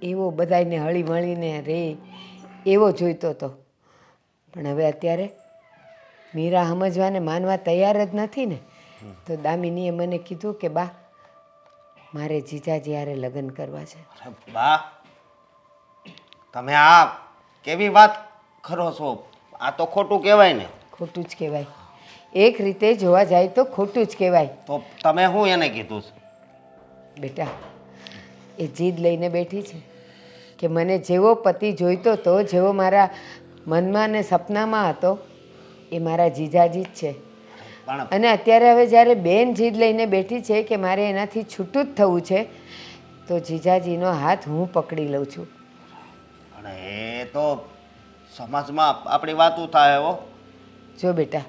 એવો બધાને હળી મળીને રહે એવો જોઈતો હતો. પણ હવે અત્યારે મીરા સમજવાને માનવા તૈયાર જ નથી ને. તો દામિનીએ મને કીધું કે બા, મારે જીજાજી હારે લગ્ન કરવા છે. અરે બા, તમે આ કેવી વાત કરો છો? આ તો ખોટું કહેવાય ને. ખોટું જ કહેવાય. એક રીતે જોવા જાય તો ખોટું જ કહેવાય. તો તમે શું એને કીધું છે? બેટા, એ જીદ લઈને બેઠી છે કે મને જેવો પતિ જોઈતો હતો, જેવો મારા મનમાં ને સપનામાં હતો, એ મારા જીજાજી જ છે. પણ અને અત્યારે હવે જ્યારે બેન જીદ લઈને બેઠી છે કે મારે એનાથી છૂટું જ થવું છે, તો જીજાજીનો હાથ હું પકડી લઉં છું. પણ એ તો સમાજમાં આપણી વાતું થાય હો. જો બેટા,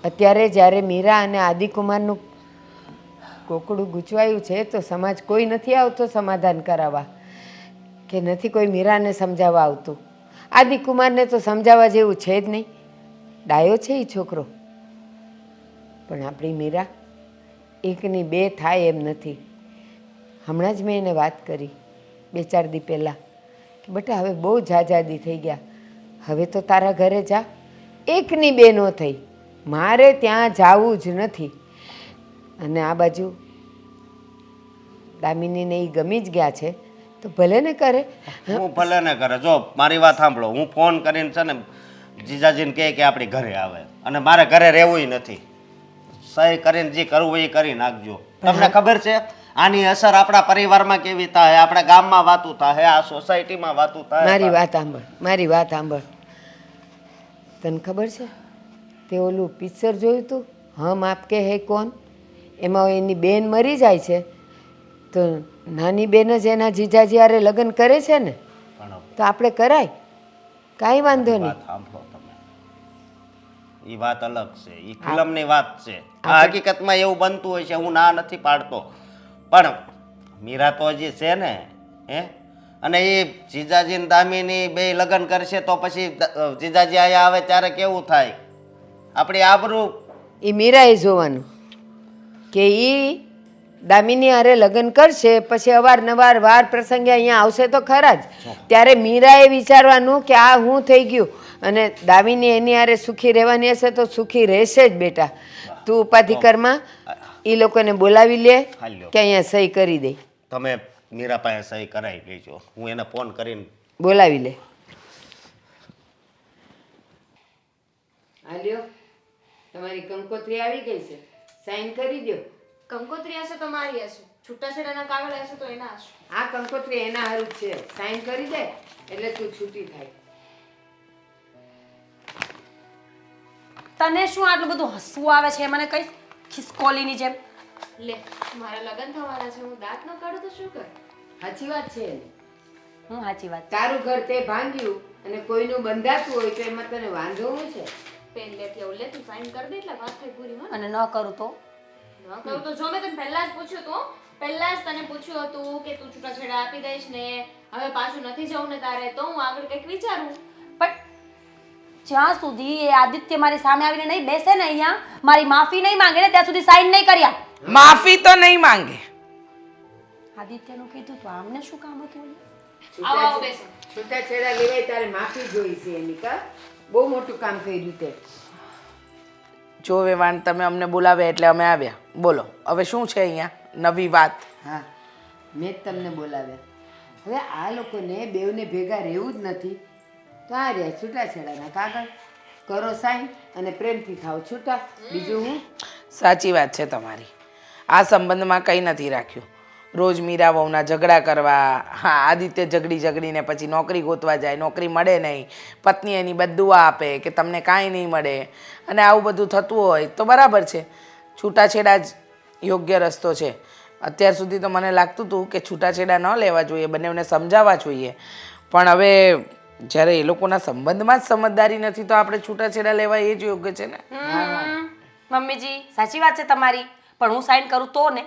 અત્યારે જ્યારે મીરા અને આદિકુમારનું કોકડું ગૂંચવાયું છે તો સમાજ કોઈ નથી આવતો સમાધાન કરાવવા, કે નથી કોઈ મીરાને સમજાવવા આવતું. આદિકુમારને તો સમજાવવા જેવું છે જ નહીં, ડાયો છે એ છોકરો. પણ આપણી મીરા એકની બે થાય એમ નથી. હમણાં જ મેં એને વાત કરી 2-4 દી પહેલાં કે બેટા હવે બહુ ઝાઝાદી થઈ ગયા, હવે તો તારા ઘરે જા. એકની બે ન થઈ, મારે ત્યાં જાવું જ નથી. અને આ બાજુ દામિનીને એ ગમી જ ગયા છે તો ભલે ને કરે. હું ભલે ને કરે. જો મારી વાત સાંભળો, હું ફોન કરીને છે ને જીજાજીને કહે કે આપણી ઘરે આવે, અને મારે ઘરે રહેવું નથી. સહી કરીને જે કરવું એ કરી નાખજો. તમને ખબર છે આની અસર આપણા પરિવારમાં કેવી થાય, આપણા ગામમાં વાતું થાય, આ સોસાયટીમાં વાતું થાય. મારી વાત સાંભળ. તને ખબર છે તે ઓલું પિક્ચર જોયું હતું, હમ આપકે હે કોન? એમાં એની બેન મરી જાય છે તો નાની બેન જ એના જીજાજી હારે લગ્ન કરે છે ને, પણ તો આપણે કરાય, કાંઈ વાંધો નહીં. વાત સાંભળો તમે, એ વાત અલગ છે, એ ફિલ્મની વાત છે. આ હકીકતમાં એવું બનતું હોય છે, હું ના નથી પાડતો, પણ મીરા તો હજી છે ને, અને એ જીજાજી ને દામિની બે લગ્ન કરશે તો પછી જીજાજી અહીંયા આવે ત્યારે કેવું થાય? આપણી આબરૂ એ મીરાએ જોવાનું કે એ દામિની હારે લગ્ન કરશે પછી અવારનવાર વાર પ્રસંગે અહીંયા આવશે તો ખરા જ. ત્યારે મીરાએ વિચારવાનું કે આ હું થઈ ગયું, અને દામિની એની હારે સુખી રહેવાની હશે તો સુખી રહેશે જ બેટા. તું ઉપાધિકરમાં એ લોકોને બોલાવી લે હાલ્યો. કે અહીંયા સહી કરી દે. તમે મીરા પાસે સહી કરાવી લેજો, હું એને ફોન કરીને બોલાવી લે. હાલ્યો, તમારી કંકોત્રી આવી ગઈ છે, સાઈન કરી દો. કંકોત્રી હશે તો મારી હશે, છૂટાછેડાના કાગળ હશે તો એના હશે. આ કંકોત્રી એના હારું જ છે, સાઈન કરી દે એટલે તું છૂટી થાય. તને શું આટલું બધું હસવું આવે છે મને કઈ ખિસકોલીની જેમ? લે મારા લગ્ન થવાના છે, હું દાંત ન કાઢું તો શું કર? સાચી વાત છે એની. હું સાચી વાત. તારું ઘર તે ભાંગ્યું અને કોઈનું બંધાતું હોય તો એમાં તને વાંધો શું છે? પેન લેતી આવું, લે તું સાઈન કરી દે એટલે વાત થઈ પૂરી. હો અને ન કરું તો ન કહું તો જો મેં તને પહેલા જ પૂછ્યું હતું, પહેલા જ તને પૂછ્યું હતું કે તું છૂટાછેડા આપી દઈશ ને હવે પાછું નથી જવું ને તારે, તો હું આગળ કંઈક વિચારું. પણ જ્યાં સુધી એ આદિત્ય મારી સામે આવીને નહીં બેસે ને અહીંયા, મારી માફી નહીં માંગે ને ત્યાં સુધી સાઈન નહીં કર્યા. માફી તો નહીં માંગે. આદિત્યનું કીધું તો આમને શું કામ હતું? આવો આવો બેસો. છૂટાછેડા લેવાય તારે માફી જોઈ છે એની. કા બહુ મોટું કામ કર્યું તે. જો વેવાણ, તમે અમને બોલાવ્યા એટલે અમે આવ્યા. બોલો હવે શું છે અહીંયા નવી વાત? હા, મેં જ તમને બોલાવ્યા. હવે આ લોકોને બેવને ભેગા રહેવું જ નથી તો આ રહ્યા છૂટાછેડાના કાગળ, કરો સાઈન અને પ્રેમથી થાવ છૂટા. બીજું હું? સાચી વાત છે તમારી. આ સંબંધમાં કંઈ નથી રાખ્યું. રોજ મીરા વહુના ઝઘડા કરવા, હા આદિત્ય ઝઘડીને પછી નોકરી ગોતવા જાય, નોકરી મળે નહીં, પત્ની એની બદુઆ આપે કે તમને કાંઈ નહીં મળે, અને આવું બધું થતું હોય તો બરાબર છે. છૂટાછેડા જ યોગ્ય રસ્તો છે. અત્યાર સુધી તો મને લાગતું હતું કે છૂટાછેડા ન લેવા જોઈએ, બંનેને સમજાવવા જોઈએ, પણ હવે જ્યારે એ લોકોના સંબંધમાં જ સમજદારી નથી તો આપણે છૂટાછેડા લેવા એ જ યોગ્ય છે ને. મમ્મીજી સાચી વાત છે તમારી, પણ હું સાઈન કરું તો ને?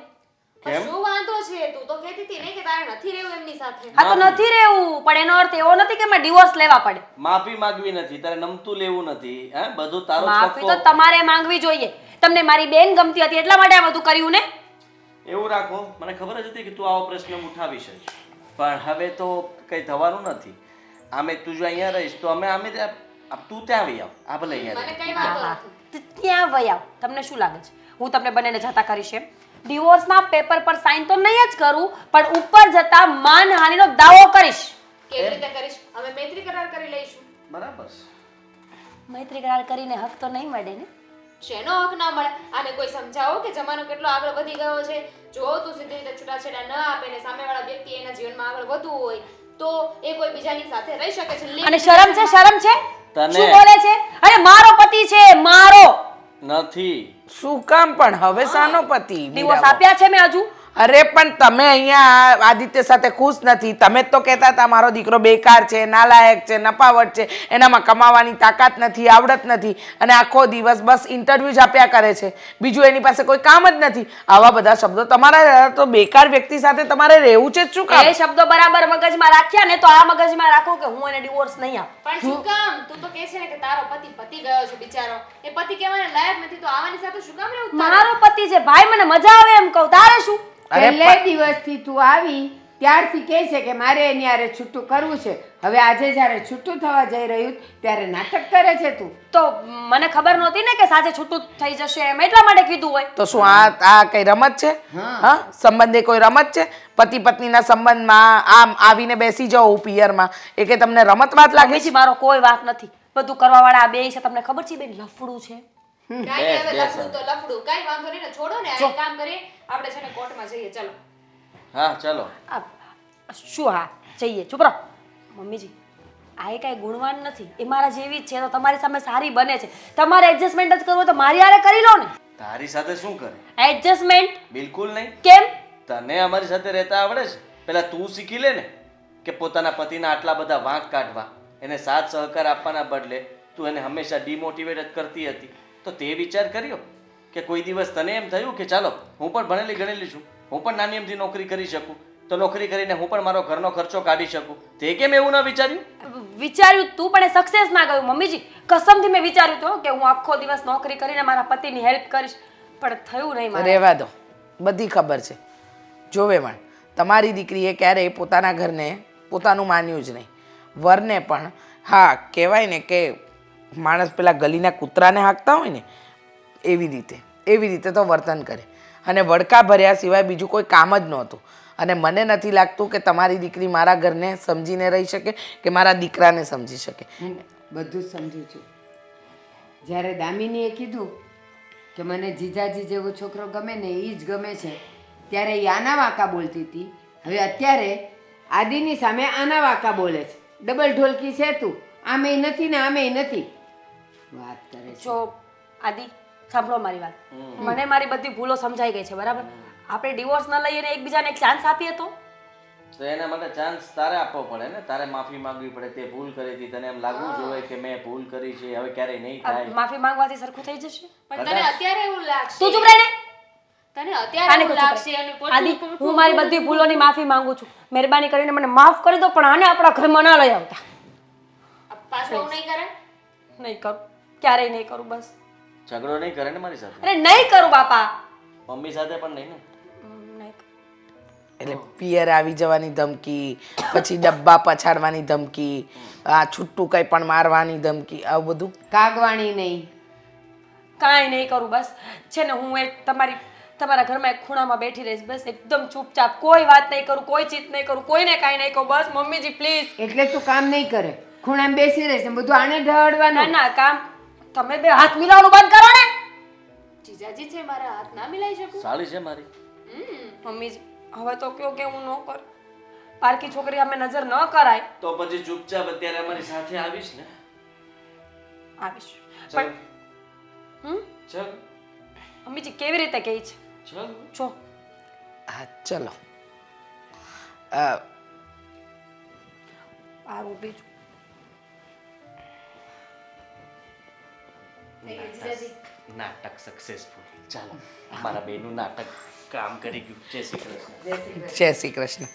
પણ શું વાંધો છે? તું તો કહેતી હતી ને કે તારે નથી રહેવું એમની સાથે. હા તો નથી રહેવું, પણ એનો અર્થ એવો નથી કે મેં ડિવોર્સ લેવા પડે. માફી માંગવી નથી, તારે નમતું લેવું નથી. હે બધું તારો માફી તો છક્કો. તમારે માંગવી જોઈએ. તમને મારી બેન ગમતી હતી એટલા માટે આ બધું કર્યું ને? એવું રાખો, મને ખબર જ હતી કે તું આવો પ્રશ્ન ઉઠાવીશ જ, પણ હવે તો કંઈ થવાનું નથી. આમે તું જો અહીંયા રહીશ તો અમે તું ત્યાં આવી આવ, આ ભલે અહીંયા મને રહે. કઈ વાંધો નથી. ત્યાં વયા તમને શું લાગે છે હું તમને બંનેને જતા કરીશ એમ? ડિવોર્સના પેપર પર સાઈન તો નહીં જ કરું, પણ ઉપર જતા માનહાનિનો દાવો કરીશ. કેવી રીતે કરીશ? અમે મૈત્રી કરાર કરી લઈશું. બરાબર છે. મૈત્રી કરાર કરીને હક તો નહીં મળે ને? શેનો હક ના મળે? આને કોઈ સમજાવો કે જમાનો કેટલો આગળ વધી ગયો છે. જો તું સીધી રીતે છૂટાછેડા ન આપે ને સામેવાળા વ્યક્તિ એના જીવનમાં આગળ વધવું હોય તો એ કોઈ બીજાની સાથે રહી શકે છે. અને શરમ છે? શરમ છે? તને. શું બોલે છે? અરે મારો પતિ છે, મારો. નથી. શું કામ પણ? હવે સાનો પતિ? ડિવોર્સ આપ્યા છે મેં હજુ. અરે પણ તમે અહીંયા આદિત્ય સાથે ખુશ નથી. તમે જ તો કહેતા હતા મારો દીકરો બેકાર છે, નાલાયક છે, નપાવટ છે, એનામાં કમાવાની તાકાત નથી, આવડત નથી, અને આખો દિવસ બસ ઇન્ટરવ્યૂ જ આપ્યા કરે છે, બીજું એની પાસે કોઈ કામ જ નથી. આવા બધા શબ્દો તમારા તો બેકાર વ્યક્તિ સાથે તમારે રહેવું છે જ શું કામ? એ શબ્દો બરાબર મગજમાં રાખ્યા ને તો આ મગજમાં રાખો કે હું એને ડિવોર્સ નહીં આપું. પણ શું કામ? તું તો કહે છે ને કે તારો પતિ પતિ ગયો છે બિચારો, એ પતિ કહેવાને લાયક નથી તો આવાની સાથે શું કામ રહેવું તારે? મારો પતિ છે ભાઈ, મને મજા આવે એમ કહું. તારે શું? પહેલે દિવસથી તું આવી ત્યારથી કહે છે કે મારે એની હારે છૂટું કરવું છે. હવે આજે જ્યારે છૂટું થવા જઈ રહ્યું ત્યારે નાટક કરે છે તું. તો મને ખબર નહોતી ને કે સાંજે છૂટું થઈ જશે એમ, એટલા માટે કીધું હોય. તો શું આ કઈ રમત છે? હા, સંબંધ એ કોઈ રમત છે? પતિ પત્નીના સંબંધમાં આમ આવીને બેસી જાઓ પિયરમાં, એ કે તમને રમત વાત લાગે છે? બીજી મારો કોઈ વાક નથી. બધું કરવા વાળા આ બે છે. તમને ખબર છે બેન લફડું છે? કાંઈ હવે લફડું તો લફડું, કાંઈ વાંધો નહીં ને, છોડો ને. આ એક કામ કરીએ, આપણે છે ને કોર્ટમાં જઈએ. ચલો. હા ચલો. શું? હા જઈએ. ચૂપ રહો મમ્મીજી. આ એ કાંઈ ગુણવાન નથી, એ મારા જેવી જ છે. તો તમારી સામે સારી બને છે. તમારે એડજસ્ટમેન્ટ જ કરવું હોય તો મારી હારે કરી લો ને. તારી સાથે શું કરે? એડજસ્ટમેન્ટ? બિલકુલ નહીં. કેમ? તને અમારી સાથે રહેતા આવડે છે? પહેલા તું શીખી લે ને કે પોતાના પતિના આટલા બધા વાંક કાઢવા, એને સાથ સહકાર આપવાના બદલે તું એને હંમેશા ડિમોટિવેટ જ કરતી હતી. તો તે વિચાર કર્યો કે કોઈ દિવસ તને એમ થયું કે ચાલો હું પણ ભણેલી ગણેલી છું, હું પણ નાની એમથી નોકરી કરી શકું, તો નોકરી કરીને હું પણ મારો ઘરનો ખર્ચો કાઢી શકું. તે કેમ એવું ન વિચાર્યું? વિચાર્યું તું પણ સક્સેસ ના ગયું મમ્મીજી. કસમથી મેં વિચાર્યું હતું કે હું આખો દિવસ નોકરી કરીને મારા પતિની હેલ્પ કરીશ, પણ થયું નહીં મારે. રહેવા દો, બધી ખબર છે. જોવે પણ તમારી દીકરીએ ક્યારેય પોતાના ઘરને પોતાનું માન્યું જ નહીં. વરને પણ હા કહેવાય ને કે માણસ પેલા ગલીના કૂતરાને હાંકતા હોય ને એવી રીતે તો વર્તન કરે, અને વડકા ભર્યા સિવાય બીજું કોઈ કામ જ નહોતું. અને મને નથી લાગતું કે તમારી દીકરી મારા ઘરને સમજીને રહી શકે કે મારા દીકરાને સમજી શકે. હું બધું જ સમજુ છું. જ્યારે દામિનીએ કીધું કે મને જીજાજી જેવો છોકરો ગમે ને એ જ ગમે છે, ત્યારે એ આના વાંકા બોલતી હતી. હવે અત્યારે આદિની સામે આના વાંકા બોલે છે. ડબલ ઢોલકી છે તું, આમેય નથી ને આમેય નથી વાત કરે છે. જો આદિ સાંભળો મારી વાત. મને મારી બધી ભૂલો સમજાઈ ગઈ છે, બરાબર? આપણે ડિવોર્સ ન લઈએ ને એકબીજાને એક ચાન્સ આપીએ તો તો એના માટે ચાન્સ તારે આપવો પડે ને, તારે માફી માંગવી પડે. તે ભૂલ કરી હતી, તને એમ લાગવું જોઈએ કે મેં ભૂલ કરી છે, હવે ક્યારેય નહીં થાય. માફી માંગવાથી સરખું થઈ જશે. પણ તને અત્યારે એવું લાગશે, તું ચૂપ રહે ને. તને અત્યારે એવું લાગશે અને આદિ હું મારી બધી ભૂલોની માફી માંગુ છું. મહેરબાની કરીને મને માફ કરી દો, પણ આને આપણા ઘરમાં ના લઈ આવતા. પાછું એવું નહીં કરે. નહીં કરું, ક્યારેય નહીં કરું. બસ ઝઘડો નહીં કરે ને મારી સાથે? અરે નહીં કરું બાપા. મમ્મી સાથે પણ નહીં ને? નહીં કરું. એટલે પિયર આવી જવાની ધમકી, પછી ડબ્બા પછાડવાની ધમકી, આ છૂટું કંઈ પણ મારવાની ધમકી, આવું બધું. કાગવાણી નહીં. કાંઈ નહીં કરું. બસ છે ને હું એક તમારા ઘરમાં એક ખૂણામાં બેઠી રહીશ. બસ એકદમ ચૂપચાપ, કોઈ વાત નહીં કરું, કોઈ ચીત નહીં કરું, કોઈને કાંઈ નહીં કહું. બસ મમ્મીજી પ્લીઝ. એટલે તું કામ નહીં કરે, ખૂણામાં બેસી રહીશ ને બધું આને ઢળવાનું. ના ના કામ તમે બે હાથ મિલાવવાનું બંધ કરો ને. જીજાજી છે મારા હાથ ના મિલાઈ શકું. સાળી છે મારી. મમ્મીજી હવે તો કયો કે હું ન કર. પારકી છોકરી અમે નજર ન કરાય. તો પછી ચૂપચાપ અત્યારે અમારી સાથે આવીશ ને? આવીશ ચાલ પણ ચાલ મમ્મીજી કેવી રીતે કહી છે ચાલ. જો હા ચલો. આ ઊભી છું. નાટક સક્સેસફુલ. ચાલો મારા બેનું નાટક કામ કરી ગયું. જય શ્રી કૃષ્ણ. જય શ્રી કૃષ્ણ.